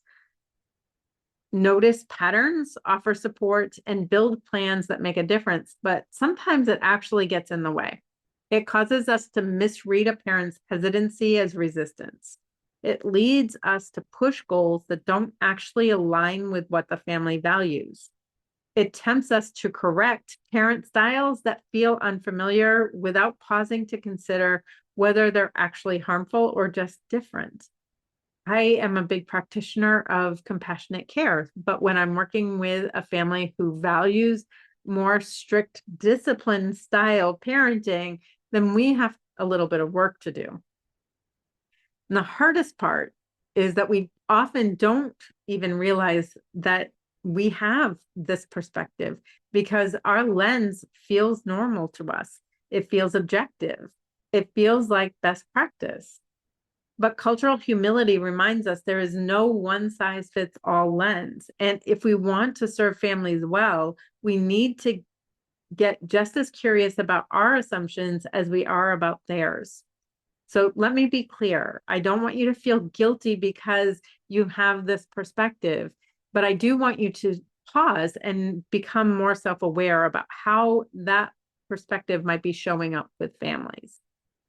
notice patterns, offer support, and build plans that make a difference, but sometimes it actually gets in the way. It causes us to misread a parent's hesitancy as resistance. It leads us to push goals that don't actually align with what the family values. It tempts us to correct parent styles that feel unfamiliar without pausing to consider whether they're actually harmful or just different. I am a big practitioner of compassionate care, but when I'm working with a family who values more strict discipline style parenting, then we have a little bit of work to do. And the hardest part is that we often don't even realize that we have this perspective because our lens feels normal to us. It feels objective. It feels like best practice. But cultural humility reminds us there is no one size fits all lens. And if we want to serve families well, we need to get just as curious about our assumptions as we are about theirs. So let me be clear. I don't want you to feel guilty because you have this perspective, but I do want you to pause and become more self-aware about how that perspective might be showing up with families.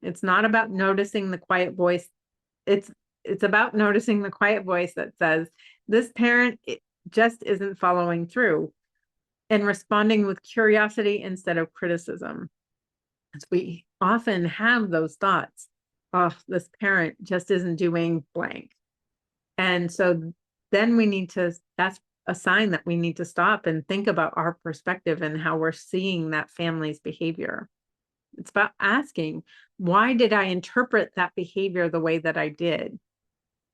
It's not about noticing the quiet voice. It's about noticing the quiet voice that says, this parent just isn't following through, and responding with curiosity instead of criticism. As we often have those thoughts, oh, this parent just isn't doing blank. And so then that's a sign that we need to stop and think about our perspective and how we're seeing that family's behavior. It's about asking, why did I interpret that behavior the way that I did?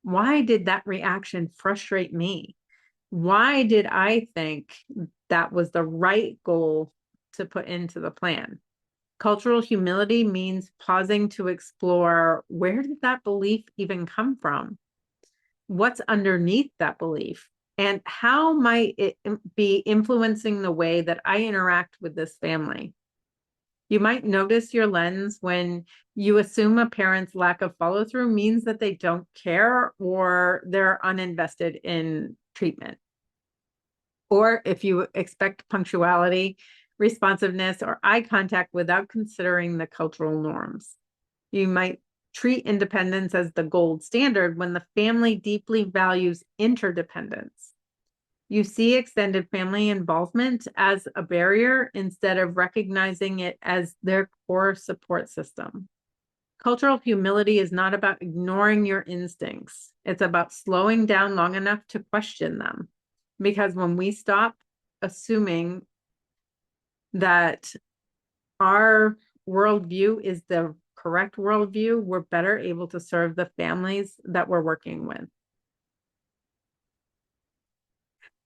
Why did that reaction frustrate me? Why did I think that was the right goal to put into the plan? Cultural humility means pausing to explore, where did that belief even come from? What's underneath that belief? And how might it be influencing the way that I interact with this family? You might notice your lens when you assume a parent's lack of follow through means that they don't care or they're uninvested in treatment. Or if you expect punctuality, responsiveness, or eye contact without considering the cultural norms. You might treat independence as the gold standard when the family deeply values interdependence. You see extended family involvement as a barrier instead of recognizing it as their core support system. Cultural humility is not about ignoring your instincts. It's about slowing down long enough to question them. Because when we stop assuming that our worldview is the correct worldview, we're better able to serve the families that we're working with.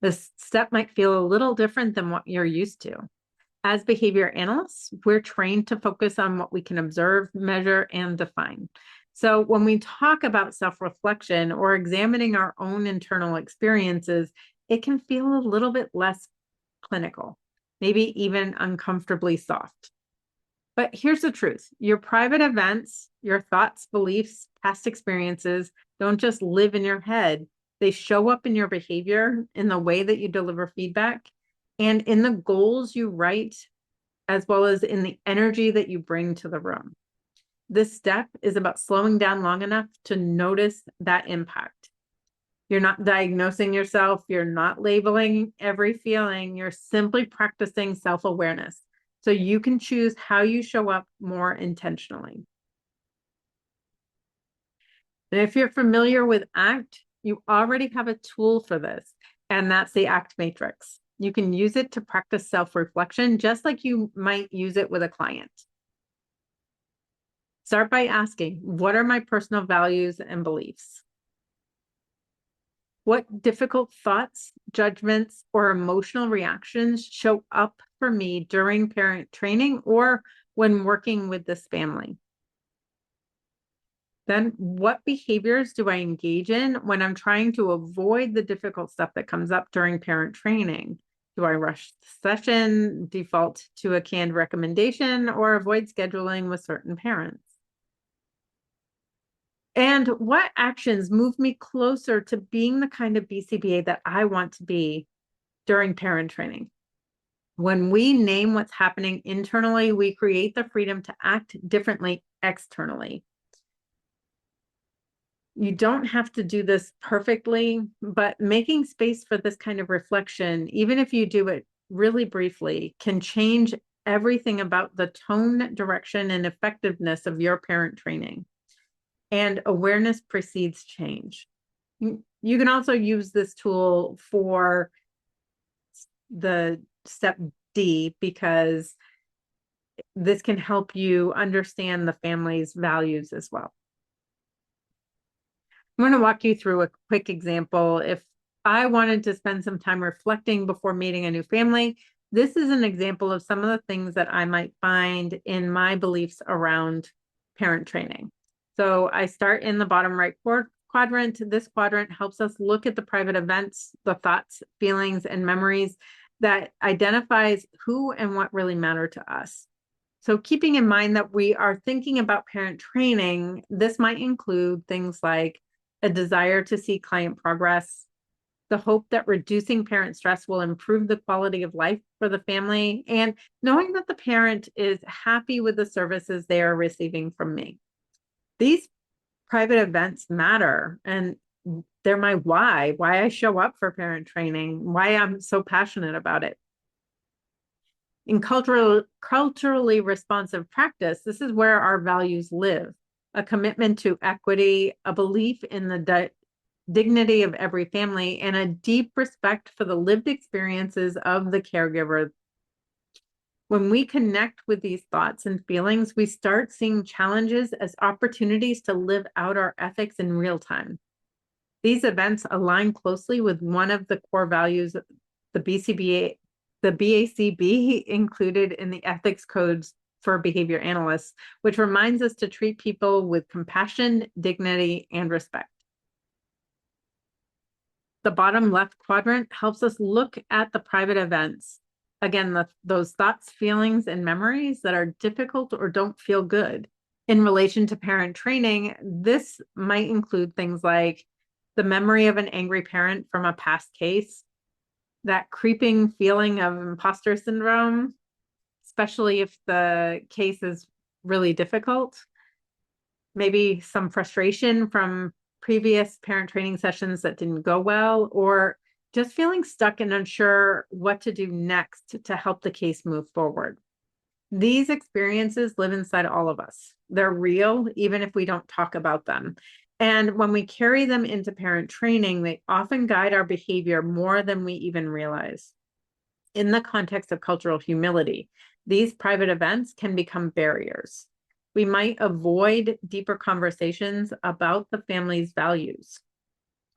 This step might feel a little different than what you're used to. As behavior analysts, we're trained to focus on what we can observe, measure, and define. So when we talk about self-reflection or examining our own internal experiences, it can feel a little bit less clinical, maybe even uncomfortably soft. But here's the truth. Your private events, your thoughts, beliefs, past experiences don't just live in your head. They show up in your behavior, in the way that you deliver feedback, and in the goals you write, as well as in the energy that you bring to the room. This step is about slowing down long enough to notice that impact. You're not diagnosing yourself. You're not labeling every feeling. You're simply practicing self-awareness so you can choose how you show up more intentionally. And if you're familiar with ACT, you already have a tool for this, and that's the ACT matrix. You can use it to practice self-reflection just like you might use it with a client. Start by asking, what are my personal values and beliefs? What difficult thoughts, judgments, or emotional reactions show up for me during parent training or when working with this family? Then what behaviors do I engage in when I'm trying to avoid the difficult stuff that comes up during parent training? Do I rush the session, default to a canned recommendation, or avoid scheduling with certain parents? And what actions move me closer to being the kind of BCBA that I want to be during parent training? When we name what's happening internally, we create the freedom to act differently externally. You don't have to do this perfectly, but making space for this kind of reflection, even if you do it really briefly, can change everything about the tone, direction, and effectiveness of your parent training. And awareness precedes change. You can also use this tool for the step D, because this can help you understand the family's values as well. I'm going to walk you through a quick example. If I wanted to spend some time reflecting before meeting a new family, this is an example of some of the things that I might find in my beliefs around parent training. So I start in the bottom right quadrant. This quadrant helps us look at the private events, the thoughts, feelings, and memories that identifies who and what really matter to us. So keeping in mind that we are thinking about parent training, this might include things like a desire to see client progress, the hope that reducing parent stress will improve the quality of life for the family, and knowing that the parent is happy with the services they are receiving from me. These private events matter, and they're my why I show up for parent training, why I'm so passionate about it. In culturally responsive practice, this is where our values live: a commitment to equity, a belief in the dignity of every family, and a deep respect for the lived experiences of the caregiver. When we connect with these thoughts and feelings, we start seeing challenges as opportunities to live out our ethics in real time. These events align closely with one of the core values the BACB included in the ethics codes for behavior analysts, which reminds us to treat people with compassion, dignity, and respect. The bottom left quadrant helps us look at the private events. Again, those thoughts, feelings, and memories that are difficult or don't feel good. In relation to parent training, this might include things like the memory of an angry parent from a past case, that creeping feeling of imposter syndrome, especially if the case is really difficult, maybe some frustration from previous parent training sessions that didn't go well, or just feeling stuck and unsure what to do next to help the case move forward. These experiences live inside all of us. They're real, even if we don't talk about them. And when we carry them into parent training, they often guide our behavior more than we even realize. In the context of cultural humility, these private events can become barriers. We might avoid deeper conversations about the family's values,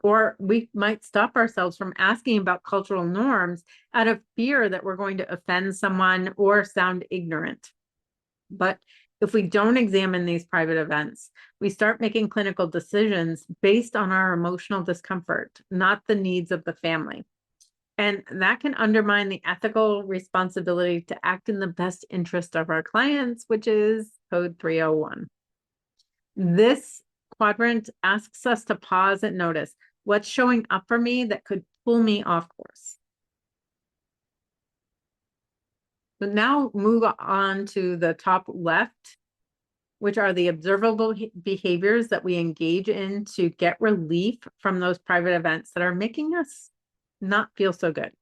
or we might stop ourselves from asking about cultural norms out of fear that we're going to offend someone or sound ignorant. But if we don't examine these private events, we start making clinical decisions based on our emotional discomfort, not the needs of the family. And that can undermine the ethical responsibility to act in the best interest of our clients, which is code 301. This quadrant asks us to pause and notice what's showing up for me that could pull me off course. So now move on to the top left, which are the observable behaviors that we engage in to get relief from those private events that are making us not feel so good.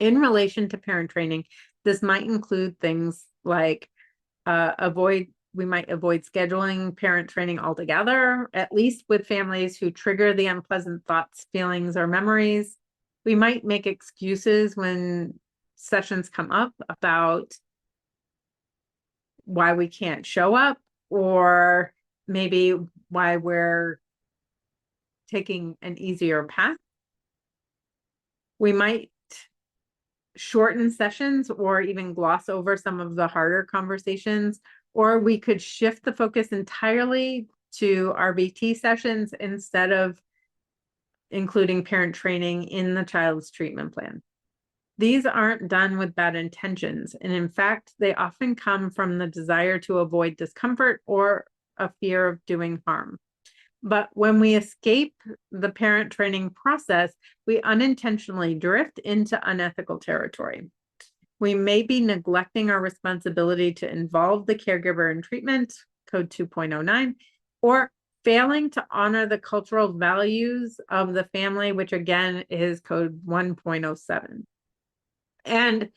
In relation to parent training, this might include things like we might avoid scheduling parent training altogether, at least with families who trigger the unpleasant thoughts, feelings, or memories. We might make excuses when sessions come up about why we can't show up, or maybe why we're taking an easier path. We might shorten sessions or even gloss over some of the harder conversations, or we could shift the focus entirely to RBT sessions instead of including parent training in the child's treatment plan. These aren't done with bad intentions, and in fact, they often come from the desire to avoid discomfort or a fear of doing harm. But when we escape the parent training process, we unintentionally drift into unethical territory. We may be neglecting our responsibility to involve the caregiver in treatment, code 2.09, or failing to honor the cultural values of the family, which again is code 1.07. And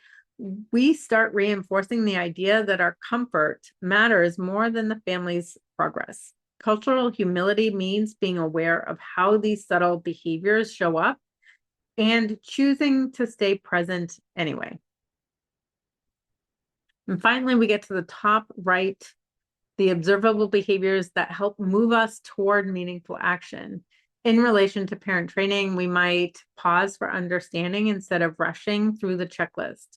we start reinforcing the idea that our comfort matters more than the family's progress. Cultural humility means being aware of how these subtle behaviors show up and choosing to stay present anyway. And finally, we get to the top right, the observable behaviors that help move us toward meaningful action. In relation to parent training, we might pause for understanding instead of rushing through the checklist.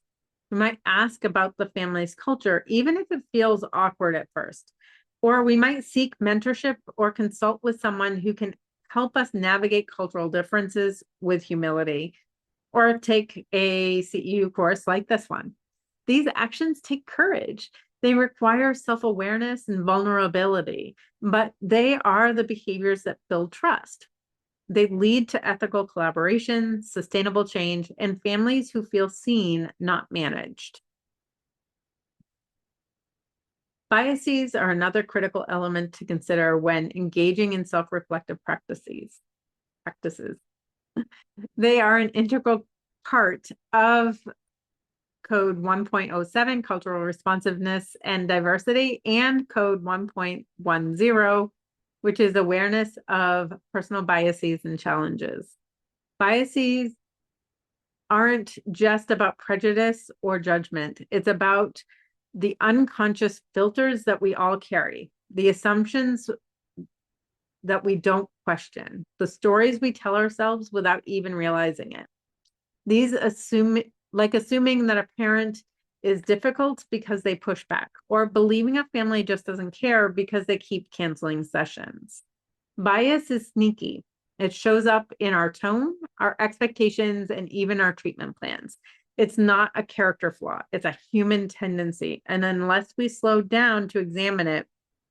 We might ask about the family's culture, even if it feels awkward at first. Or we might seek mentorship or consult with someone who can help us navigate cultural differences with humility, or take a CEU course like this one. These actions take courage. They require self-awareness and vulnerability, but they are the behaviors that build trust. They lead to ethical collaboration, sustainable change, and families who feel seen, not managed. Biases are another critical element to consider when engaging in self-reflective practices. They are an integral part of Code 1.07, Cultural Responsiveness and Diversity, and Code 1.10, which is Awareness of Personal Biases and Challenges. Biases aren't just about prejudice or judgment. It's about the unconscious filters that we all carry, the assumptions that we don't question, the stories we tell ourselves without even realizing it. These assuming that a parent is difficult because they push back, or believing a family just doesn't care because they keep canceling sessions. Bias is sneaky. It shows up in our tone, our expectations, and even our treatment plans. It's not a character flaw. It's a human tendency. And unless we slow down to examine it,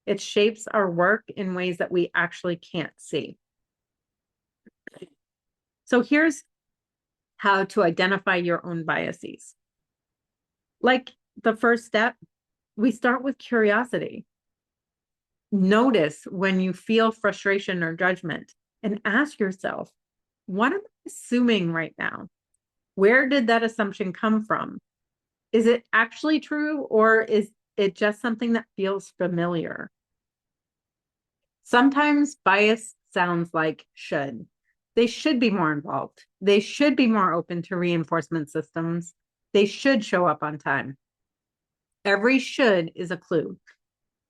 it shapes our work in ways that we actually can't see. So here's how to identify your own biases. Like the first step, we start with curiosity. Notice when you feel frustration or judgment and ask yourself, what am I assuming right now? Where did that assumption come from? Is it actually true, or is it just something that feels familiar? Sometimes bias sounds like should. They should be more involved. They should be more open to reinforcement systems. They should show up on time. Every should is a clue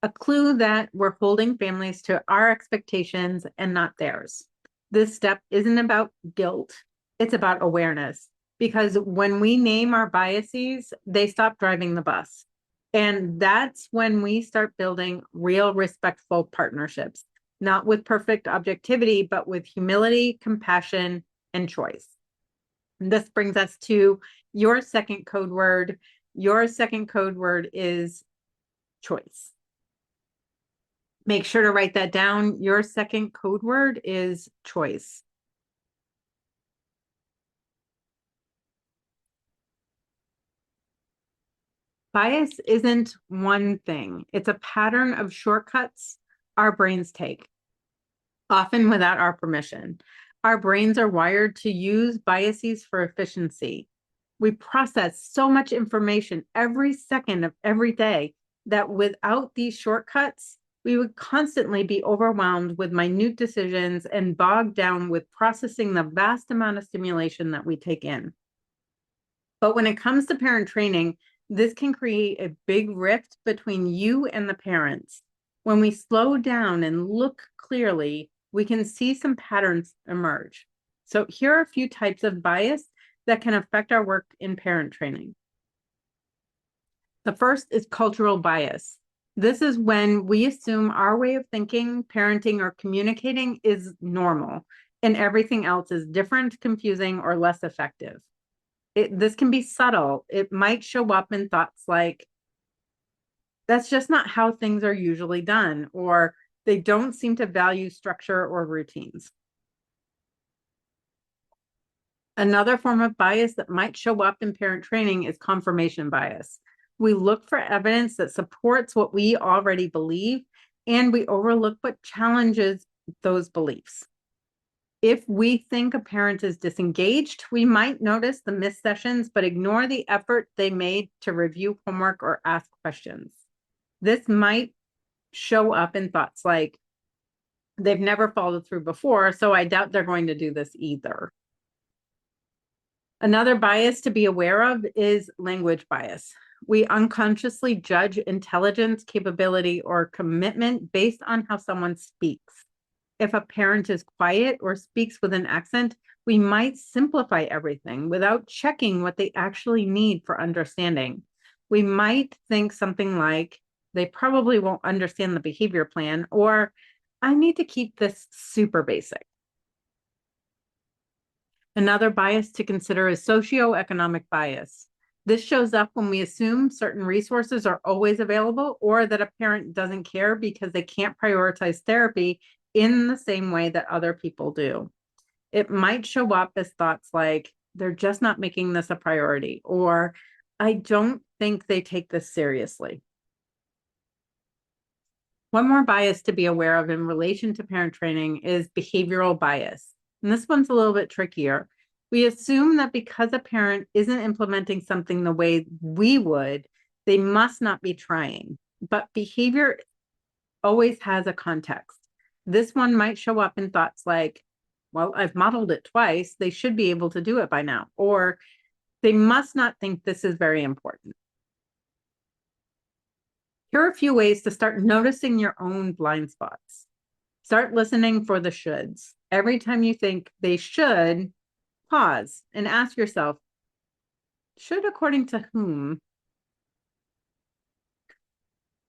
that we're holding families to our expectations and not theirs. This step isn't about guilt. It's about awareness, because when we name our biases, they stop driving the bus. And that's when we start building real respectful partnerships, not with perfect objectivity, but with humility, compassion, and choice. And this brings us to your second code word. Your second code word is choice. Make sure to write that down. Your second code word is choice. Bias isn't one thing. It's a pattern of shortcuts our brains take, often without our permission. Our brains are wired to use biases for efficiency. We process so much information every second of every day that without these shortcuts, we would constantly be overwhelmed with minute decisions and bogged down with processing the vast amount of stimulation that we take in. But when it comes to parent training, this can create a big rift between you and the parents. When we slow down and look clearly, we can see some patterns emerge. So here are a few types of bias that can affect our work in parent training. The first is cultural bias. This is when we assume our way of thinking, parenting, or communicating is normal, and everything else is different, confusing, or less effective. This can be subtle. It might show up in thoughts like, that's just not how things are usually done, or they don't seem to value structure or routines. Another form of bias that might show up in parent training is confirmation bias. We look for evidence that supports what we already believe, and we overlook what challenges those beliefs. If we think a parent is disengaged, we might notice the missed sessions, but ignore the effort they made to review homework or ask questions. This might show up in thoughts like, they've never followed through before, so I doubt they're going to do this either. Another bias to be aware of is language bias. We unconsciously judge intelligence, capability, or commitment based on how someone speaks. If a parent is quiet or speaks with an accent, we might simplify everything without checking what they actually need for understanding. We might think something like, they probably won't understand the behavior plan, or I need to keep this super basic. Another bias to consider is socioeconomic bias. This shows up when we assume certain resources are always available, or that a parent doesn't care because they can't prioritize therapy in the same way that other people do. It might show up as thoughts like, they're just not making this a priority, or I don't think they take this seriously. One more bias to be aware of in relation to parent training is behavioral bias. And this one's a little bit trickier. We assume that because a parent isn't implementing something the way we would, they must not be trying. But behavior always has a context. This one might show up in thoughts like, well, I've modeled it twice, they should be able to do it by now, or they must not think this is very important. Here are a few ways to start noticing your own blind spots. Start listening for the shoulds. Every time you think they should, pause and ask yourself, should according to whom?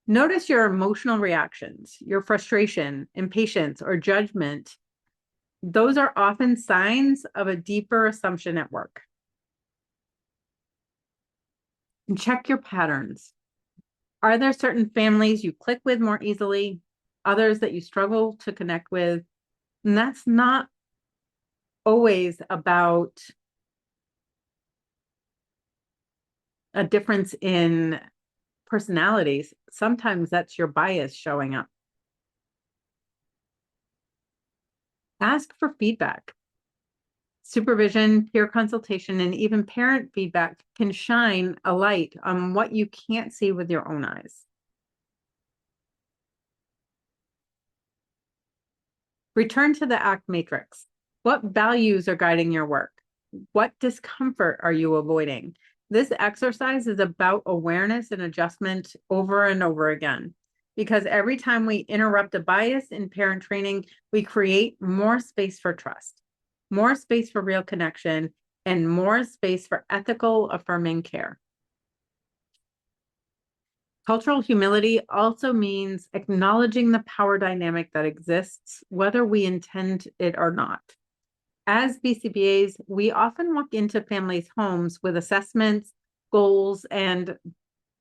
Notice your emotional reactions, your frustration, impatience, or judgment. Those are often signs of a deeper assumption at work. And check your patterns. Are there certain families you click with more easily, others that you struggle to connect with? And that's not always about a difference in personalities. Sometimes that's your bias showing up. Ask for feedback. Supervision, peer consultation, and even parent feedback can shine a light on what you can't see with your own eyes. Return to the ACT matrix. What values are guiding your work? What discomfort are you avoiding? This exercise is about awareness and adjustment over and over again, because every time we interrupt a bias in parent training, we create more space for trust, more space for real connection, and more space for ethical, affirming care. Cultural humility also means acknowledging the power dynamic that exists, whether we intend it or not. As BCBAs, we often walk into families' homes with assessments, goals, and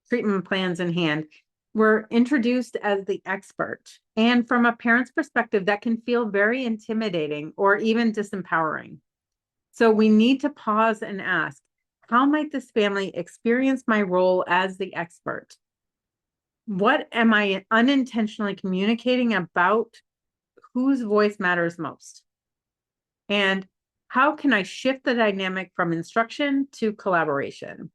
treatment plans in hand. We're introduced as the expert. And from a parent's perspective, that can feel very intimidating or even disempowering. So we need to pause and ask, how might this family experience my role as the expert? What am I unintentionally communicating about whose voice matters most? And how can I shift the dynamic from instruction to collaboration?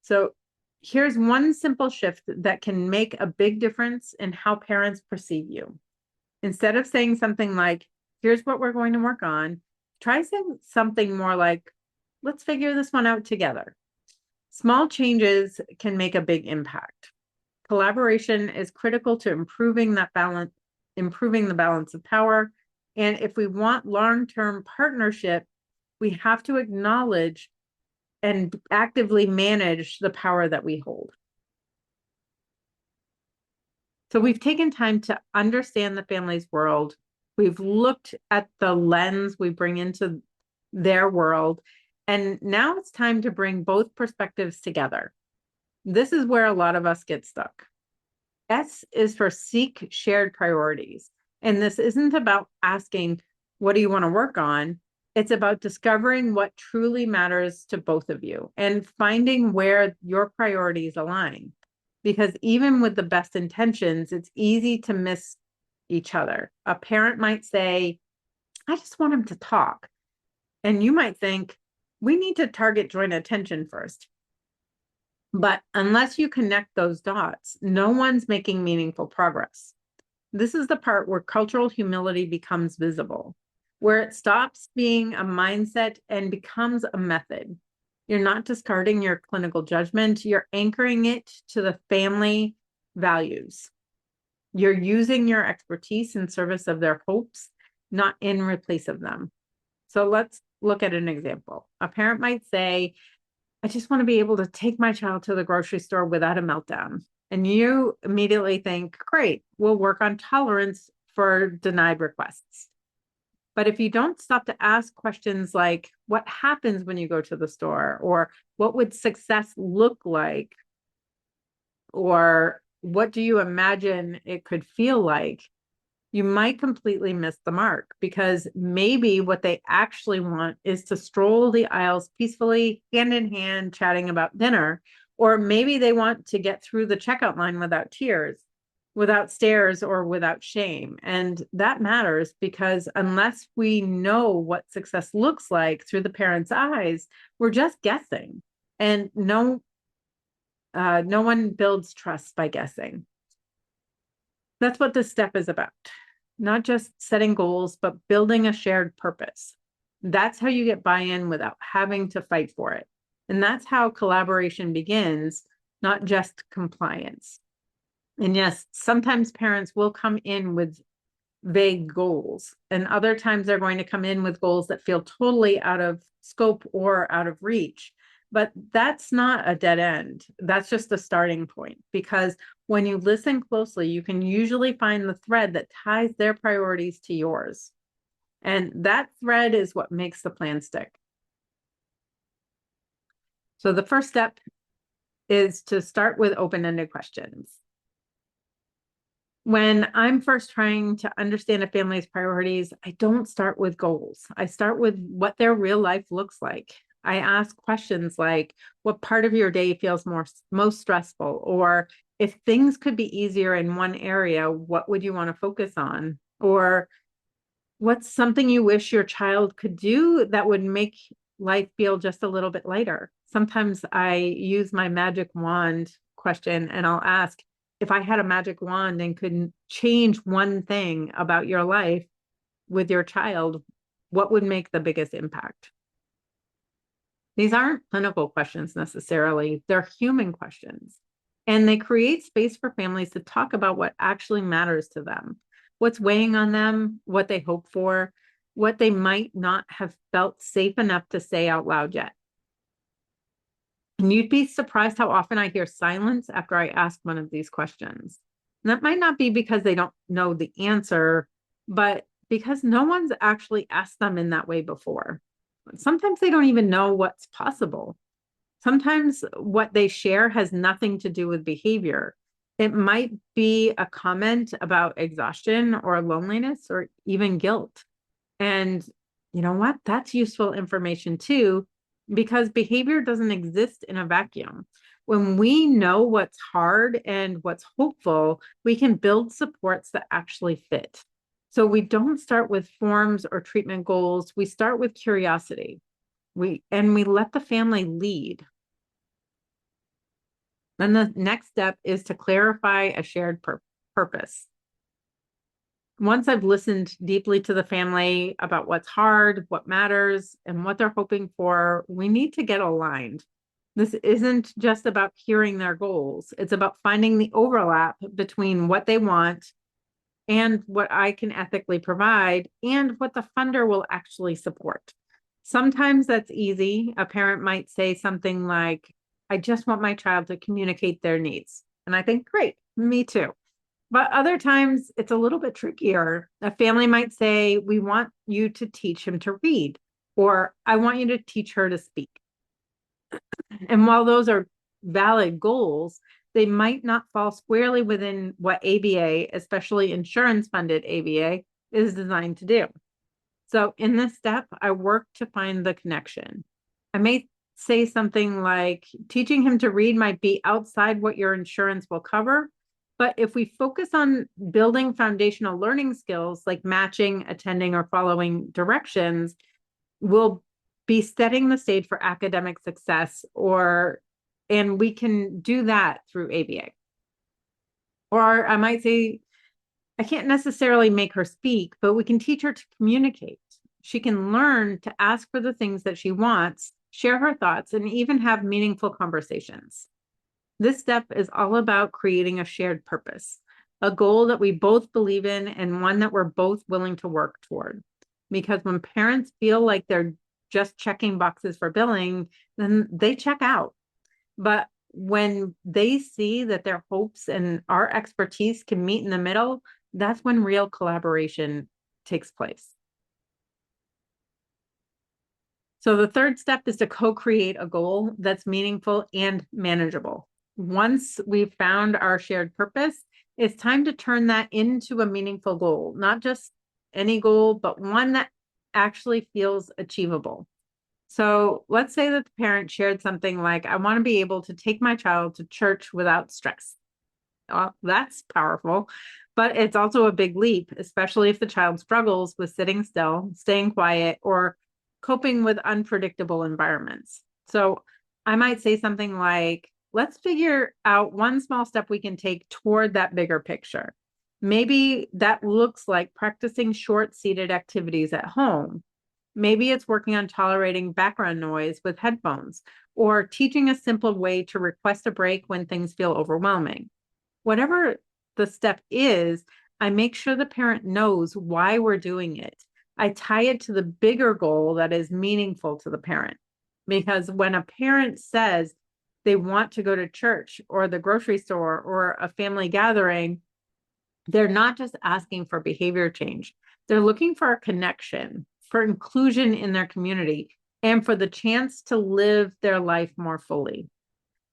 So here's one simple shift that can make a big difference in how parents perceive you. Instead of saying something like, here's what we're going to work on, try saying something more like, let's figure this one out together. Small changes can make a big impact. Collaboration is critical to improving the balance of power. And if we want long-term partnership, we have to acknowledge and actively manage the power that we hold. So we've taken time to understand the family's world. We've looked at the lens we bring into their world. And now it's time to bring both perspectives together. This is where a lot of us get stuck. S is for seek shared priorities. And this isn't about asking, what do you want to work on? It's about discovering what truly matters to both of you and finding where your priorities align. Because even with the best intentions, it's easy to miss each other. A parent might say, I just want him to talk. And you might think, we need to target joint attention first. But unless you connect those dots, no one's making meaningful progress. This is the part where cultural humility becomes visible, where it stops being a mindset and becomes a method. You're not discarding your clinical judgment, you're anchoring it to the family values. You're using your expertise in service of their hopes, not in replace of them. So let's look at an example. A parent might say, I just want to be able to take my child to the grocery store without a meltdown. And you immediately think, great, we'll work on tolerance for denied requests. But if you don't stop to ask questions like, what happens when you go to the store? Or what would success look like? Or what do you imagine it could feel like? You might completely miss the mark, because maybe what they actually want is to stroll the aisles peacefully, hand in hand, chatting about dinner. Or maybe they want to get through the checkout line without tears, without stares, or without shame. And that matters, because unless we know what success looks like through the parent's eyes, we're just guessing. And no one builds trust by guessing. That's what this step is about. Not just setting goals, but building a shared purpose. That's how you get buy-in without having to fight for it. And that's how collaboration begins, not just compliance. And yes, sometimes parents will come in with vague goals, and other times they're going to come in with goals that feel totally out of scope or out of reach. But that's not a dead end. That's just a starting point, because when you listen closely, you can usually find the thread that ties their priorities to yours. And that thread is what makes the plan stick. So the first step is to start with open-ended questions. When I'm first trying to understand a family's priorities, I don't start with goals. I start with what their real life looks like. I ask questions like, what part of your day feels most stressful? Or if things could be easier in one area, what would you want to focus on? Or what's something you wish your child could do that would make life feel just a little bit lighter? Sometimes I use my magic wand question, and I'll ask, if I had a magic wand and could change one thing about your life with your child, what would make the biggest impact? These aren't clinical questions necessarily, they're human questions. And they create space for families to talk about what actually matters to them, what's weighing on them, what they hope for, what they might not have felt safe enough to say out loud yet. And you'd be surprised how often I hear silence after I ask one of these questions. And that might not be because they don't know the answer, but because no one's actually asked them in that way before. Sometimes they don't even know what's possible. Sometimes what they share has nothing to do with behavior. It might be a comment about exhaustion or loneliness or even guilt. And you know what? That's useful information too, because behavior doesn't exist in a vacuum. When we know what's hard and what's hopeful, we can build supports that actually fit. So we don't start with forms or treatment goals. We start with curiosity. We let the family lead. Then the next step is to clarify a shared purpose. Once I've listened deeply to the family about what's hard, what matters, and what they're hoping for, we need to get aligned. This isn't just about hearing their goals. It's about finding the overlap between what they want and what I can ethically provide and what the funder will actually support. Sometimes that's easy. A parent might say something like, I just want my child to communicate their needs. And I think, great, me too. But other times it's a little bit trickier. A family might say, we want you to teach him to read, or I want you to teach her to speak. And while those are valid goals, they might not fall squarely within what ABA, especially insurance-funded ABA, is designed to do. So in this step, I work to find the connection. I may say something like, teaching him to read might be outside what your insurance will cover, But if we focus on building foundational learning skills like matching, attending, or following directions, we'll be setting the stage for academic success, and we can do that through ABA. Or I might say, I can't necessarily make her speak, but we can teach her to communicate. She can learn to ask for the things that she wants, share her thoughts, and even have meaningful conversations. This step is all about creating a shared purpose, a goal that we both believe in and one that we're both willing to work toward. Because when parents feel like they're just checking boxes for billing, then they check out. But when they see that their hopes and our expertise can meet in the middle, that's when real collaboration takes place. So the third step is to co-create a goal that's meaningful and manageable. Once we've found our shared purpose, it's time to turn that into a meaningful goal, not just any goal, but one that actually feels achievable. So let's say that the parent shared something like, I want to be able to take my child to church without stress. Well, that's powerful, but it's also a big leap, especially if the child struggles with sitting still, staying quiet, or coping with unpredictable environments. So I might say something like, let's figure out one small step we can take toward that bigger picture. Maybe that looks like practicing short seated activities at home. Maybe it's working on tolerating background noise with headphones, or teaching a simple way to request a break when things feel overwhelming. Whatever the step is, I make sure the parent knows why we're doing it. I tie it to the bigger goal that is meaningful to the parent. Because when a parent says they want to go to church or the grocery store or a family gathering, they're not just asking for behavior change. They're looking for a connection, for inclusion in their community, and for the chance to live their life more fully.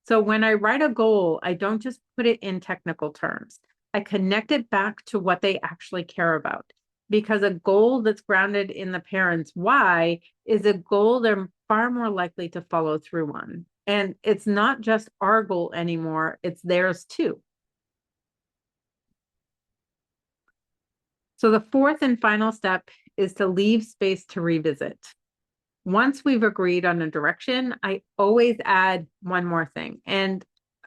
So when I write a goal, I don't just put it in technical terms. I connect it back to what they actually care about. Because a goal that's grounded in the parent's why is a goal they're far more likely to follow through on. And it's not just our goal anymore, it's theirs too. So the fourth and final step is to leave space to revisit. Once we've agreed on a direction, I always add one more thing, and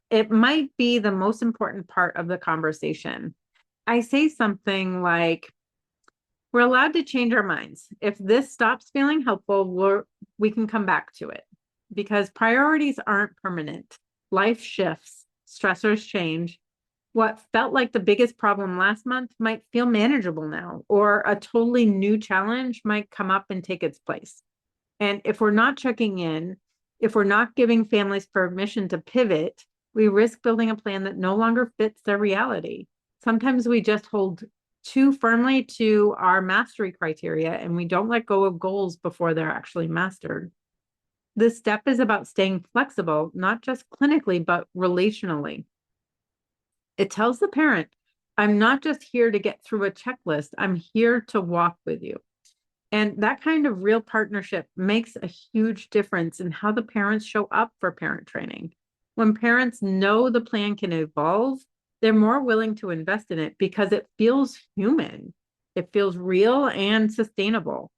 it might be the most important part of the conversation. I say something like, we're allowed to change our minds. If this stops feeling helpful, we can come back to it, because priorities aren't permanent. Life shifts, stressors change. What felt like the biggest problem last month might feel manageable now, or a totally new challenge might come up and take its place. And if we're not checking in, if we're not giving families permission to pivot, we risk building a plan that no longer fits their reality. Sometimes we just hold too firmly to our mastery criteria and we don't let go of goals before they're actually mastered. This step is about staying flexible, not just clinically, but relationally. It tells the parent, I'm not just here to get through a checklist, I'm here to walk with you. And that kind of real partnership makes a huge difference in how the parents show up for parent training. When parents know the plan can evolve, they're more willing to invest in it because it feels human. It feels real and sustainable.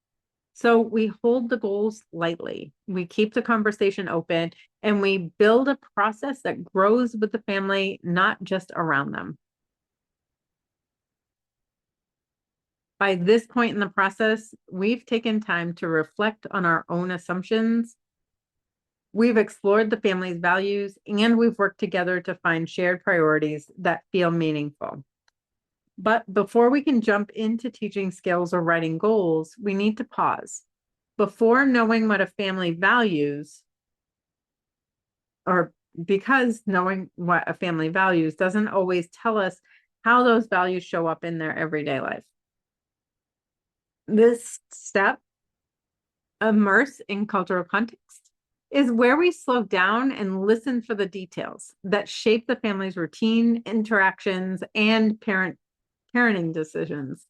So we hold the goals lightly. We keep the conversation open and we build a process that grows with the family, not just around them. By this point in the process, we've taken time to reflect on our own assumptions. We've explored the family's values, and we've worked together to find shared priorities that feel meaningful. But before we can jump into teaching skills or writing goals, we need to pause. Before knowing what a family values, or because knowing what a family values doesn't always tell us how those values show up in their everyday life. This step, immerse in cultural context, is where we slow down and listen for the details that shape the family's routine, interactions, and parenting decisions.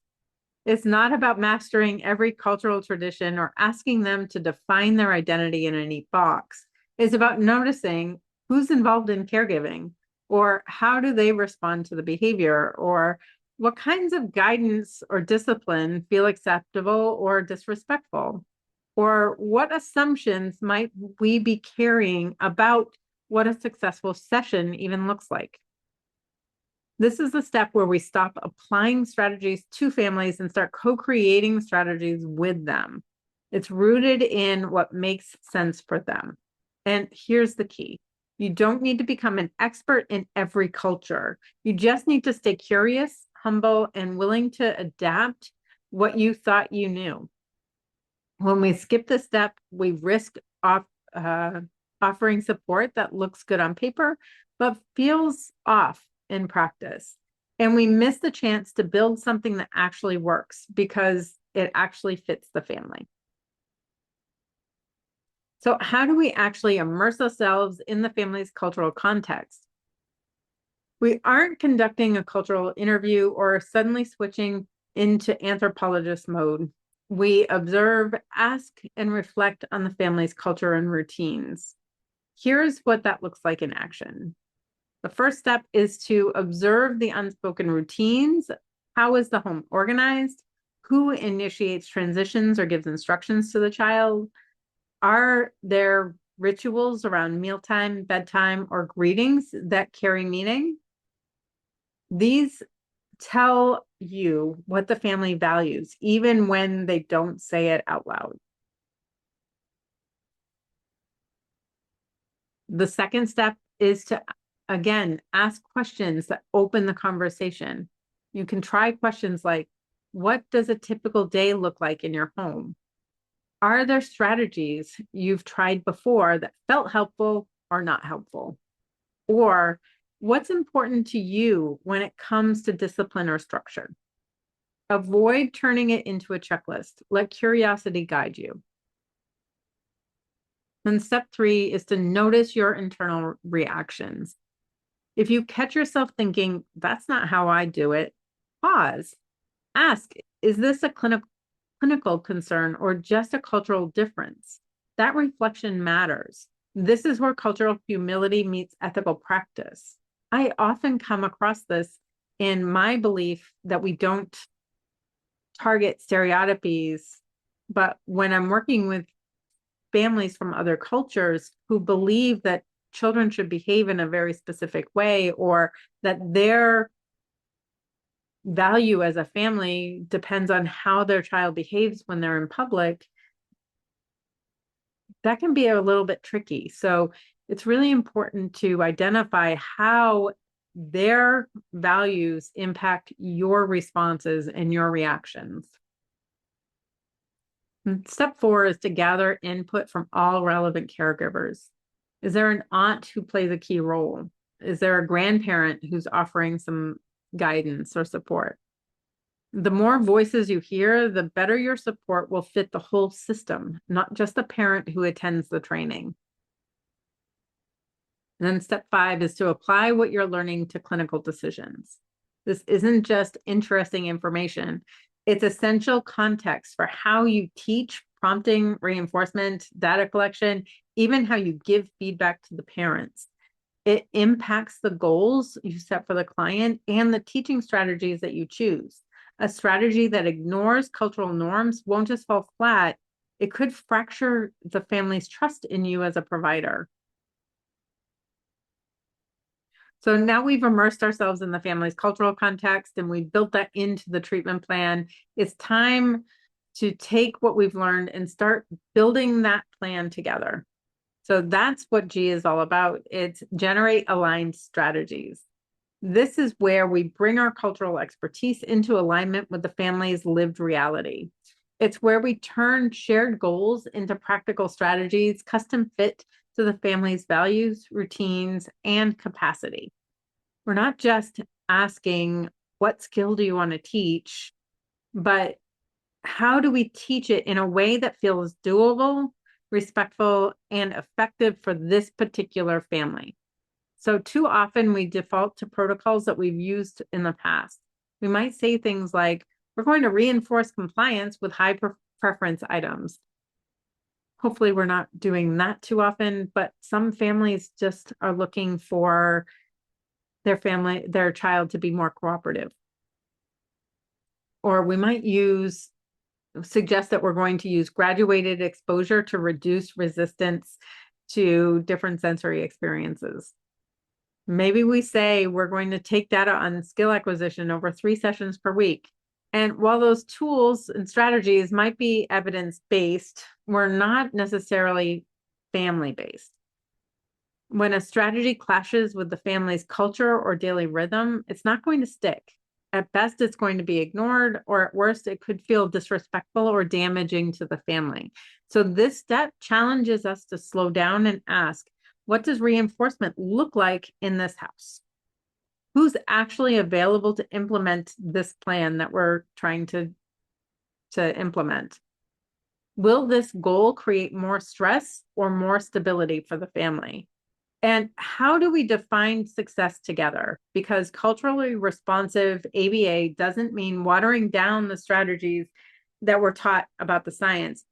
It's not about mastering every cultural tradition or asking them to define their identity in a neat box. It's about noticing who's involved in caregiving, Or how do they respond to the behavior? Or what kinds of guidance or discipline feel acceptable or disrespectful? Or what assumptions might we be carrying about what a successful session even looks like? This is the step where we stop applying strategies to families and start co-creating strategies with them. It's rooted in what makes sense for them. And here's the key. You don't need to become an expert in every culture. You just need to stay curious, humble, and willing to adapt what you thought you knew. When we skip this step, we risk offering support that looks good on paper, but feels off in practice. And we miss the chance to build something that actually works because it actually fits the family. So how do we actually immerse ourselves in the family's cultural context? We aren't conducting a cultural interview or suddenly switching into anthropologist mode. We observe, ask, and reflect on the family's culture and routines. Here's what that looks like in action. The first step is to observe the unspoken routines. How is the home organized? Who initiates transitions or gives instructions to the child? Are there rituals around mealtime, bedtime, or greetings that carry meaning? These tell you what the family values, even when they don't say it out loud. The second step is to, again, ask questions that open the conversation. You can try questions like, what does a typical day look like in your home? Are there strategies you've tried before that felt helpful or not helpful? Or what's important to you when it comes to discipline or structure? Avoid turning it into a checklist. Let curiosity guide you. Then step 3 is to notice your internal reactions. If you catch yourself thinking, that's not how I do it, pause. Ask, is this a clinical concern or just a cultural difference? That reflection matters. This is where cultural humility meets ethical practice. I often come across this in my belief that we don't target stereotypes, but when I'm working with families from other cultures who believe that children should behave in a very specific way, or that their value as a family depends on how their child behaves when they're in public, that can be a little bit tricky. So it's really important to identify how their values impact your responses and your reactions. And step 4 is to gather input from all relevant caregivers. Is there an aunt who plays a key role? Is there a grandparent who's offering some guidance or support? The more voices you hear, the better your support will fit the whole system, not just the parent who attends the training. And then step 5 is to apply what you're learning to clinical decisions. This isn't just interesting information. It's essential context for how you teach, prompting, reinforcement, data collection, even how you give feedback to the parents. It impacts the goals you set for the client and the teaching strategies that you choose. A strategy that ignores cultural norms won't just fall flat, it could fracture the family's trust in you as a provider. So now we've immersed ourselves in the family's cultural context and we've built that into the treatment plan. It's time to take what we've learned and start building that plan together. So that's what G is all about. It's generate aligned strategies. This is where we bring our cultural expertise into alignment with the family's lived reality. It's where we turn shared goals into practical strategies, custom fit to the family's values, routines, and capacity. We're not just asking, what skill do you want to teach, but how do we teach it in a way that feels doable, respectful, and effective for this particular family? So too often we default to protocols that we've used in the past. We might say things like, we're going to reinforce compliance with high preference items. Hopefully we're not doing that too often, but some families just are looking for their child to be more cooperative. Or we might suggest that we're going to use graduated exposure to reduce resistance to different sensory experiences. Maybe we say we're going to take data on skill acquisition over 3 sessions per week. And while those tools and strategies might be evidence-based, we're not necessarily family-based. When a strategy clashes with the family's culture or daily rhythm, it's not going to stick. At best, it's going to be ignored, or at worst, it could feel disrespectful or damaging to the family. So this step challenges us to slow down and ask, what does reinforcement look like in this house? Who's actually available to implement this plan that we're trying to implement? Will this goal create more stress or more stability for the family? And how do we define success together? Because culturally responsive ABA doesn't mean watering down the strategies that we're taught about the science.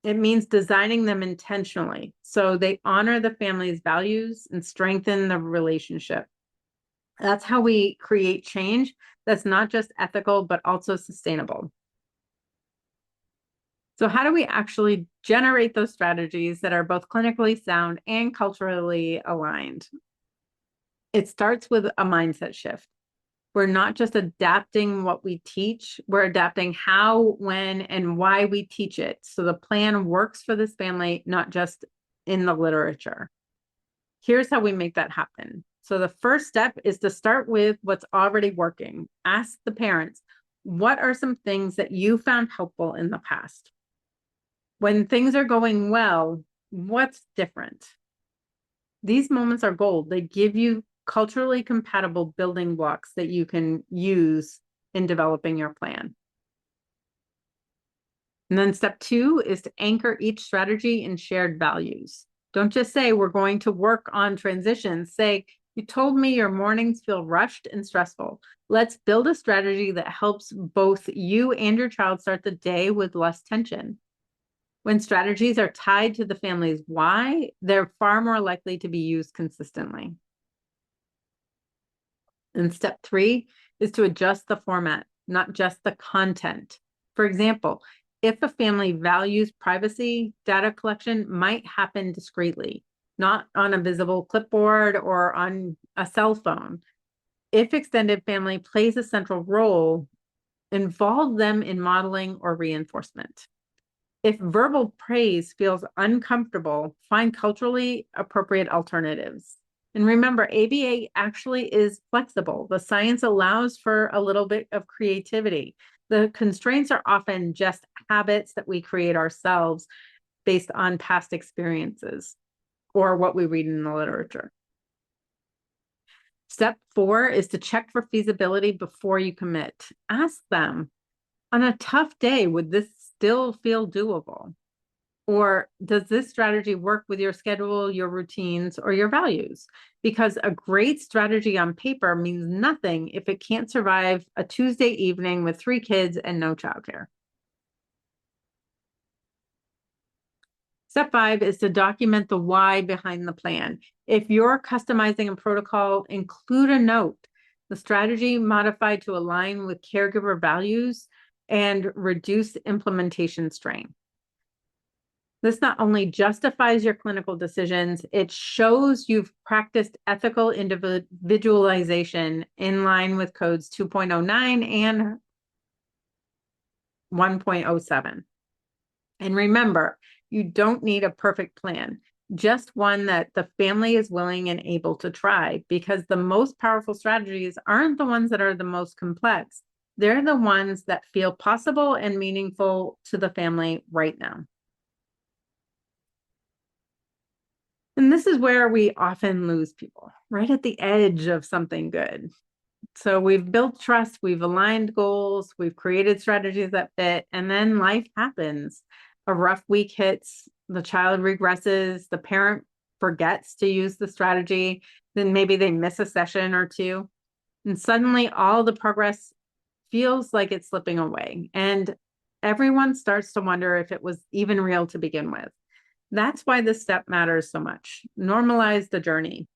It means designing them intentionally so they honor the family's values and strengthen the relationship. That's how we create change that's not just ethical, but also sustainable. So how do we actually generate those strategies that are both clinically sound and culturally aligned? It starts with a mindset shift. We're not just adapting what we teach, we're adapting how, when, and why we teach it. So the plan works for this family, not just in the literature. Here's how we make that happen. So the first step is to start with what's already working. Ask the parents, what are some things that you found helpful in the past? When things are going well, what's different? These moments are gold. They give you culturally compatible building blocks that you can use in developing your plan. And then step 2 is to anchor each strategy in shared values. Don't just say we're going to work on transitions. Say, you told me your mornings feel rushed and stressful. Let's build a strategy that helps both you and your child start the day with less tension. When strategies are tied to the family's why, they're far more likely to be used consistently. And step 3 is to adjust the format, not just the content. For example, if a family values privacy, data collection might happen discreetly, not on a visible clipboard or on a cell phone. If extended family plays a central role, involve them in modeling or reinforcement. If verbal praise feels uncomfortable, find culturally appropriate alternatives. And remember, ABA actually is flexible. The science allows for a little bit of creativity. The constraints are often just habits that we create ourselves based on past experiences or what we read in the literature. Step 4 is to check for feasibility before you commit. Ask them, on a tough day, would this still feel doable? Or does this strategy work with your schedule, your routines, or your values? Because a great strategy on paper means nothing if it can't survive a Tuesday evening with 3 kids and no childcare. Step 5 is to document the why behind the plan. If you're customizing a protocol, include a note. The strategy modified to align with caregiver values and reduce implementation strain. This not only justifies your clinical decisions, it shows you've practiced ethical individualization in line with codes 2.09 and 1.07. And remember, you don't need a perfect plan, just one that the family is willing and able to try, because the most powerful strategies aren't the ones that are the most complex. They're the ones that feel possible and meaningful to the family right now. And this is where we often lose people, right at the edge of something good. So we've built trust, we've aligned goals, we've created strategies that fit, and then life happens. A rough week hits, the child regresses, the parent forgets to use the strategy, then maybe they miss a session or two, and suddenly all the progress feels like it's slipping away. And everyone starts to wonder if it was even real to begin with. That's why this step matters so much. Normalize the journey.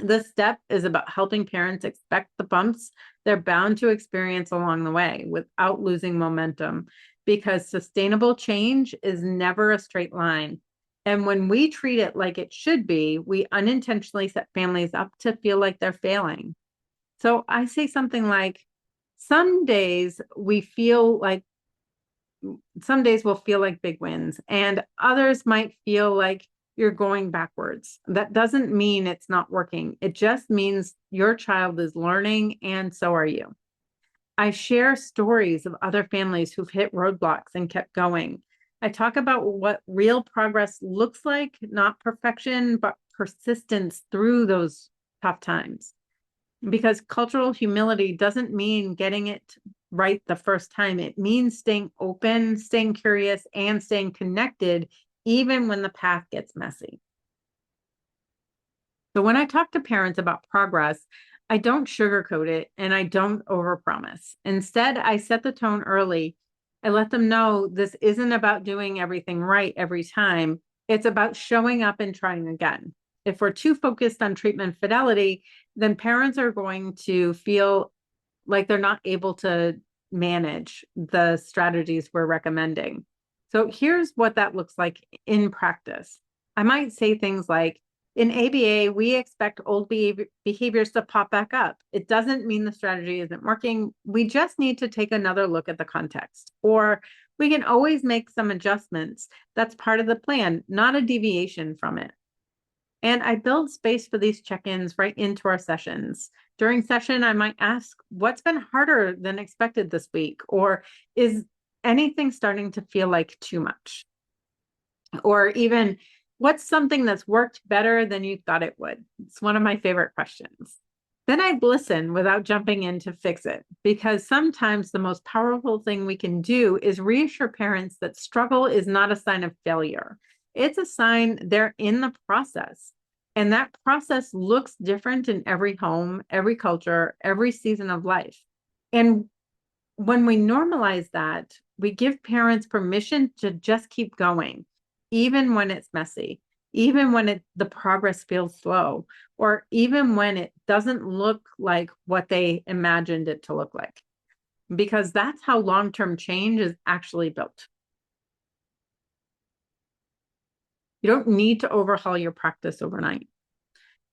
This step is about helping parents expect the bumps they're bound to experience along the way without losing momentum, because sustainable change is never a straight line. And when we treat it like it should be, we unintentionally set families up to feel like they're failing. So I say something like, some days we feel like, some days will feel like big wins, and others might feel like you're going backwards. That doesn't mean it's not working. It just means your child is learning, and so are you. I share stories of other families who've hit roadblocks and kept going. I talk about what real progress looks like, not perfection, but persistence through those tough times. Because cultural humility doesn't mean getting it right the first time. It means staying open, staying curious, and staying connected, even when the path gets messy. So when I talk to parents about progress, I don't sugarcoat it and I don't overpromise. Instead, I set the tone early. I let them know this isn't about doing everything right every time. It's about showing up and trying again. If we're too focused on treatment fidelity, then parents are going to feel like they're not able to manage the strategies we're recommending. So here's what that looks like in practice. I might say things like, in ABA, we expect old behaviors to pop back up. It doesn't mean the strategy isn't working. We just need to take another look at the context. Or we can always make some adjustments. That's part of the plan, not a deviation from it. And I build space for these check-ins right into our sessions. During session, I might ask, what's been harder than expected this week? Or is anything starting to feel like too much? Or even, what's something that's worked better than you thought it would? It's one of my favorite questions. Then I'd listen without jumping in to fix it, because sometimes the most powerful thing we can do is reassure parents that struggle is not a sign of failure. It's a sign they're in the process. And that process looks different in every home, every culture, every season of life. And when we normalize that, we give parents permission to just keep going, even when it's messy, even when the progress feels slow, or even when it doesn't look like what they imagined it to look like, because that's how long-term change is actually built. You don't need to overhaul your practice overnight.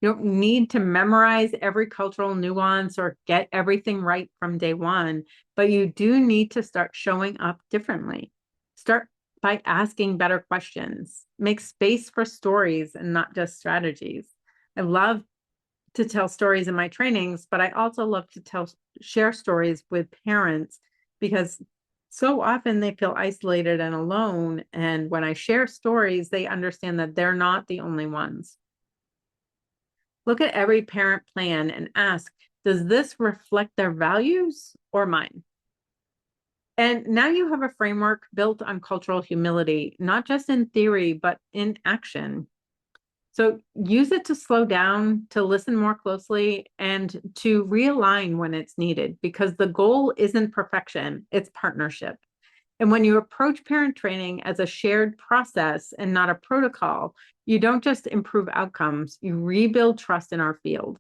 You don't need to memorize every cultural nuance or get everything right from day one, but you do need to start showing up differently. Start by asking better questions. Make space for stories and not just strategies. I love to tell stories in my trainings, but I also love to share stories with parents, because so often they feel isolated and alone. And when I share stories, they understand that they're not the only ones. Look at every parent plan and ask, does this reflect their values or mine? And now you have a framework built on cultural humility, not just in theory, but in action. So use it to slow down, to listen more closely, and to realign when it's needed, because the goal isn't perfection, it's partnership. And when you approach parent training as a shared process and not a protocol, you don't just improve outcomes, you rebuild trust in our field.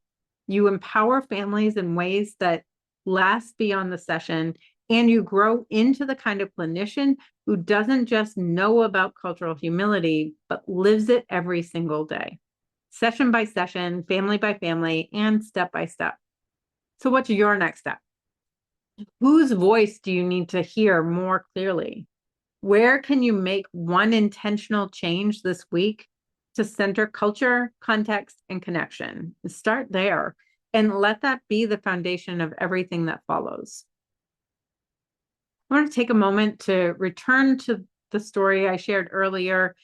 You empower families in ways that last beyond the session, and you grow into the kind of clinician who doesn't just know about cultural humility, but lives it every single day, session by session, family by family, and step by step. So what's your next step? Whose voice do you need to hear more clearly? Where can you make one intentional change this week to center culture, context, and connection? Start there and let that be the foundation of everything that follows. I want to take a moment to return to the story I shared earlier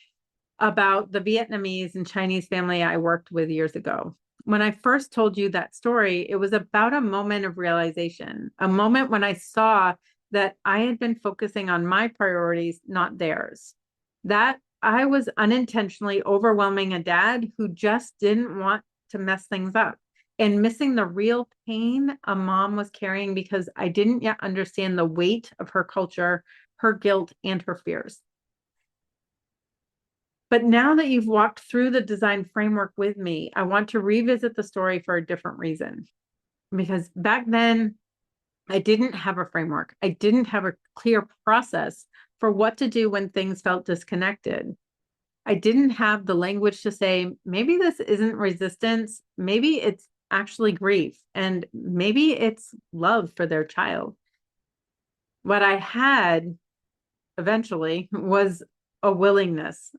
about the Vietnamese and Chinese family I worked with years ago. When I first told you that story, it was about a moment of realization, a moment when I saw that I had been focusing on my priorities, not theirs. That I was unintentionally overwhelming a dad who just didn't want to mess things up, and missing the real pain a mom was carrying because I didn't yet understand the weight of her culture, her guilt, and her fears. But now that you've walked through the design framework with me, I want to revisit the story for a different reason. Because back then, I didn't have a framework. I didn't have a clear process for what to do when things felt disconnected. I didn't have the language to say, maybe this isn't resistance, maybe it's actually grief, and maybe it's love for their child. What I had eventually was a willingness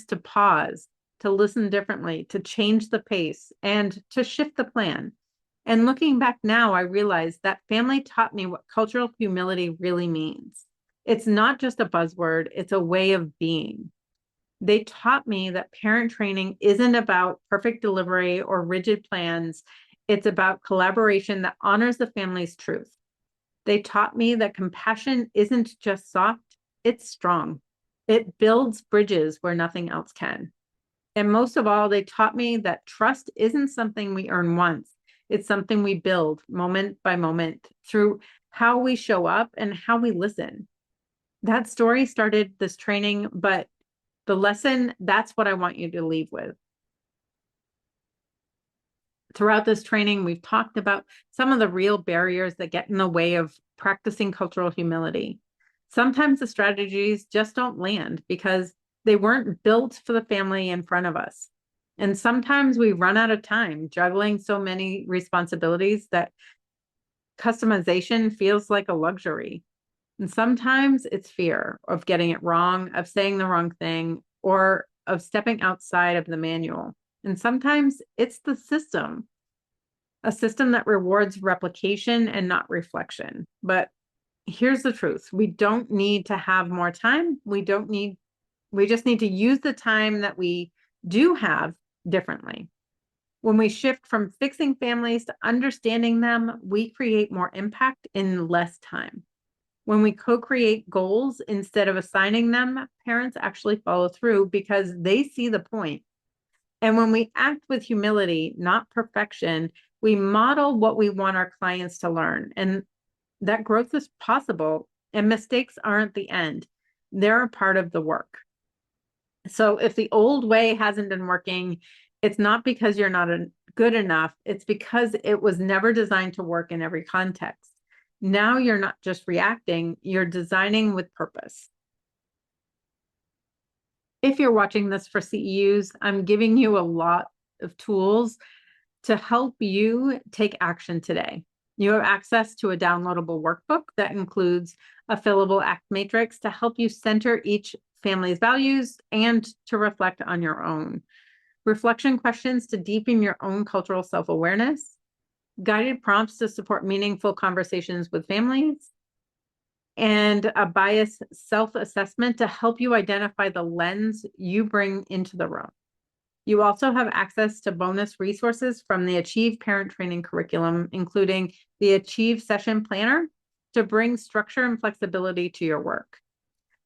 to pause, to listen differently, to change the pace, and to shift the plan. And looking back now, I realized that family taught me what cultural humility really means. It's not just a buzzword, it's a way of being. They taught me that parent training isn't about perfect delivery or rigid plans. It's about collaboration that honors the family's truth. They taught me that compassion isn't just soft, it's strong. It builds bridges where nothing else can. And most of all, they taught me that trust isn't something we earn once. It's something we build moment by moment through how we show up and how we listen. That story started this training, but the lesson, that's what I want you to leave with. Throughout this training, we've talked about some of the real barriers that get in the way of practicing cultural humility. Sometimes the strategies just don't land because they weren't built for the family in front of us. And sometimes we run out of time juggling so many responsibilities that customization feels like a luxury. And sometimes it's fear of getting it wrong, of saying the wrong thing, or of stepping outside of the manual. And sometimes it's the system, a system that rewards replication and not reflection. But here's the truth. We don't need to have more time. We just need to use the time that we do have differently. When we shift from fixing families to understanding them, we create more impact in less time. When we co-create goals instead of assigning them, parents actually follow through because they see the point. And when we act with humility, not perfection, we model what we want our clients to learn. And that growth is possible, and mistakes aren't the end. They're a part of the work. So if the old way hasn't been working, it's not because you're not good enough. It's because it was never designed to work in every context. Now you're not just reacting, you're designing with purpose. If you're watching this for CEUs, I'm giving you a lot of tools to help you take action today. You have access to a downloadable workbook that includes a fillable act matrix to help you center each family's values and to reflect on your own. Reflection questions to deepen your own cultural self-awareness, guided prompts to support meaningful conversations with families, and a bias self-assessment to help you identify the lens you bring into the room. You also have access to bonus resources from the Achieve Parent Training curriculum, including the Achieve Session Planner to bring structure and flexibility to your work.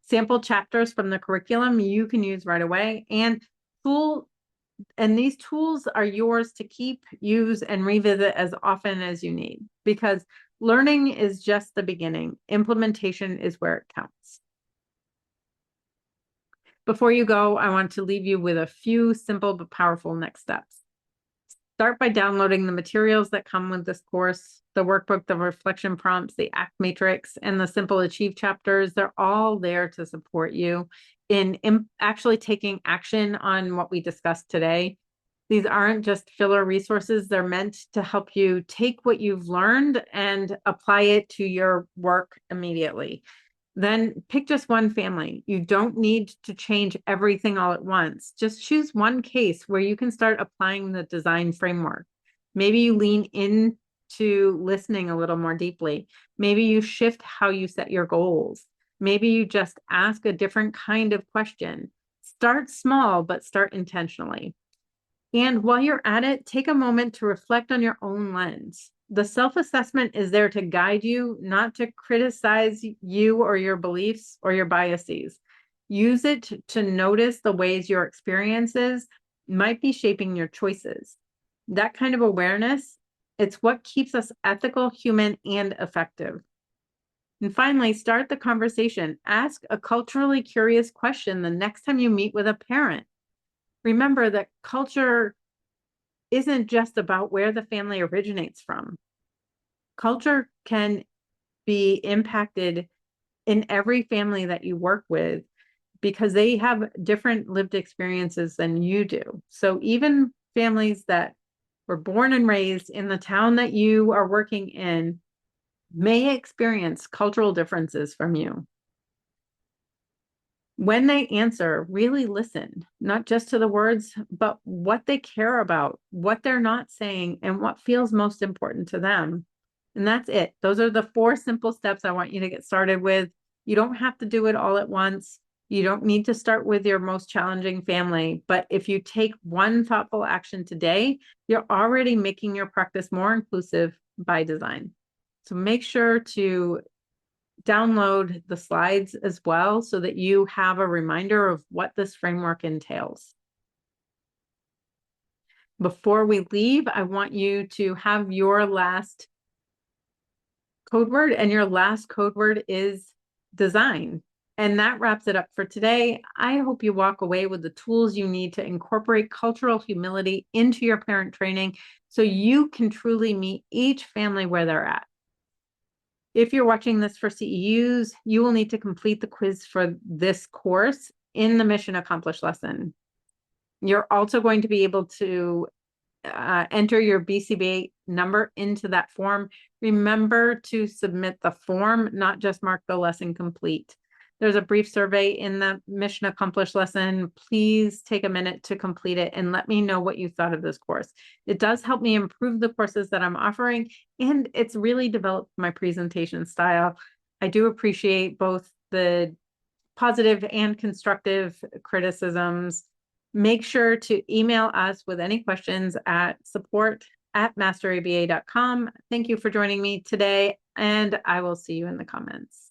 Sample chapters from the curriculum you can use right away, and these tools are yours to keep, use, and revisit as often as you need, because learning is just the beginning. Implementation is where it counts. Before you go, I want to leave you with a few simple but powerful next steps. Start by downloading the materials that come with this course, the workbook, the reflection prompts, the ACT matrix, and the simple Achieve chapters. They're all there to support you in actually taking action on what we discussed today. These aren't just filler resources. They're meant to help you take what you've learned and apply it to your work immediately. Then pick just one family. You don't need to change everything all at once. Just choose one case where you can start applying the design framework. Maybe you lean into listening a little more deeply. Maybe you shift how you set your goals. Maybe you just ask a different kind of question. Start small, but start intentionally. And while you're at it, take a moment to reflect on your own lens. The self-assessment is there to guide you, not to criticize you or your beliefs or your biases. Use it to notice the ways your experiences might be shaping your choices. That kind of awareness, it's what keeps us ethical, human, and effective. And finally, start the conversation. Ask a culturally curious question the next time you meet with a parent. Remember that culture isn't just about where the family originates from. Culture can be impacted in every family that you work with because they have different lived experiences than you do. So even families that were born and raised in the town that you are working in may experience cultural differences from you. When they answer, really listen, not just to the words, but what they care about, what they're not saying, and what feels most important to them. And that's it. Those are the 4 simple steps I want you to get started with. You don't have to do it all at once. You don't need to start with your most challenging family. But if you take one thoughtful action today, you're already making your practice more inclusive by design. So make sure to download the slides as well so that you have a reminder of what this framework entails. Before we leave, I want you to have your last code word, and your last code word is design. And that wraps it up for today. I hope you walk away with the tools you need to incorporate cultural humility into your parent training so you can truly meet each family where they're at. If you're watching this for CEUs, you will need to complete the quiz for this course in the Mission Accomplished lesson. You're also going to be able to enter your BCBA number into that form. Remember to submit the form, not just mark the lesson complete. There's a brief survey in the Mission Accomplished lesson. Please take a minute to complete it and let me know what you thought of this course. It does help me improve the courses that I'm offering, and it's really developed my presentation style. I do appreciate both the positive and constructive criticisms. Make sure to email us with any questions at support@masteraba.com. Thank you for joining me today, and I will see you in the comments.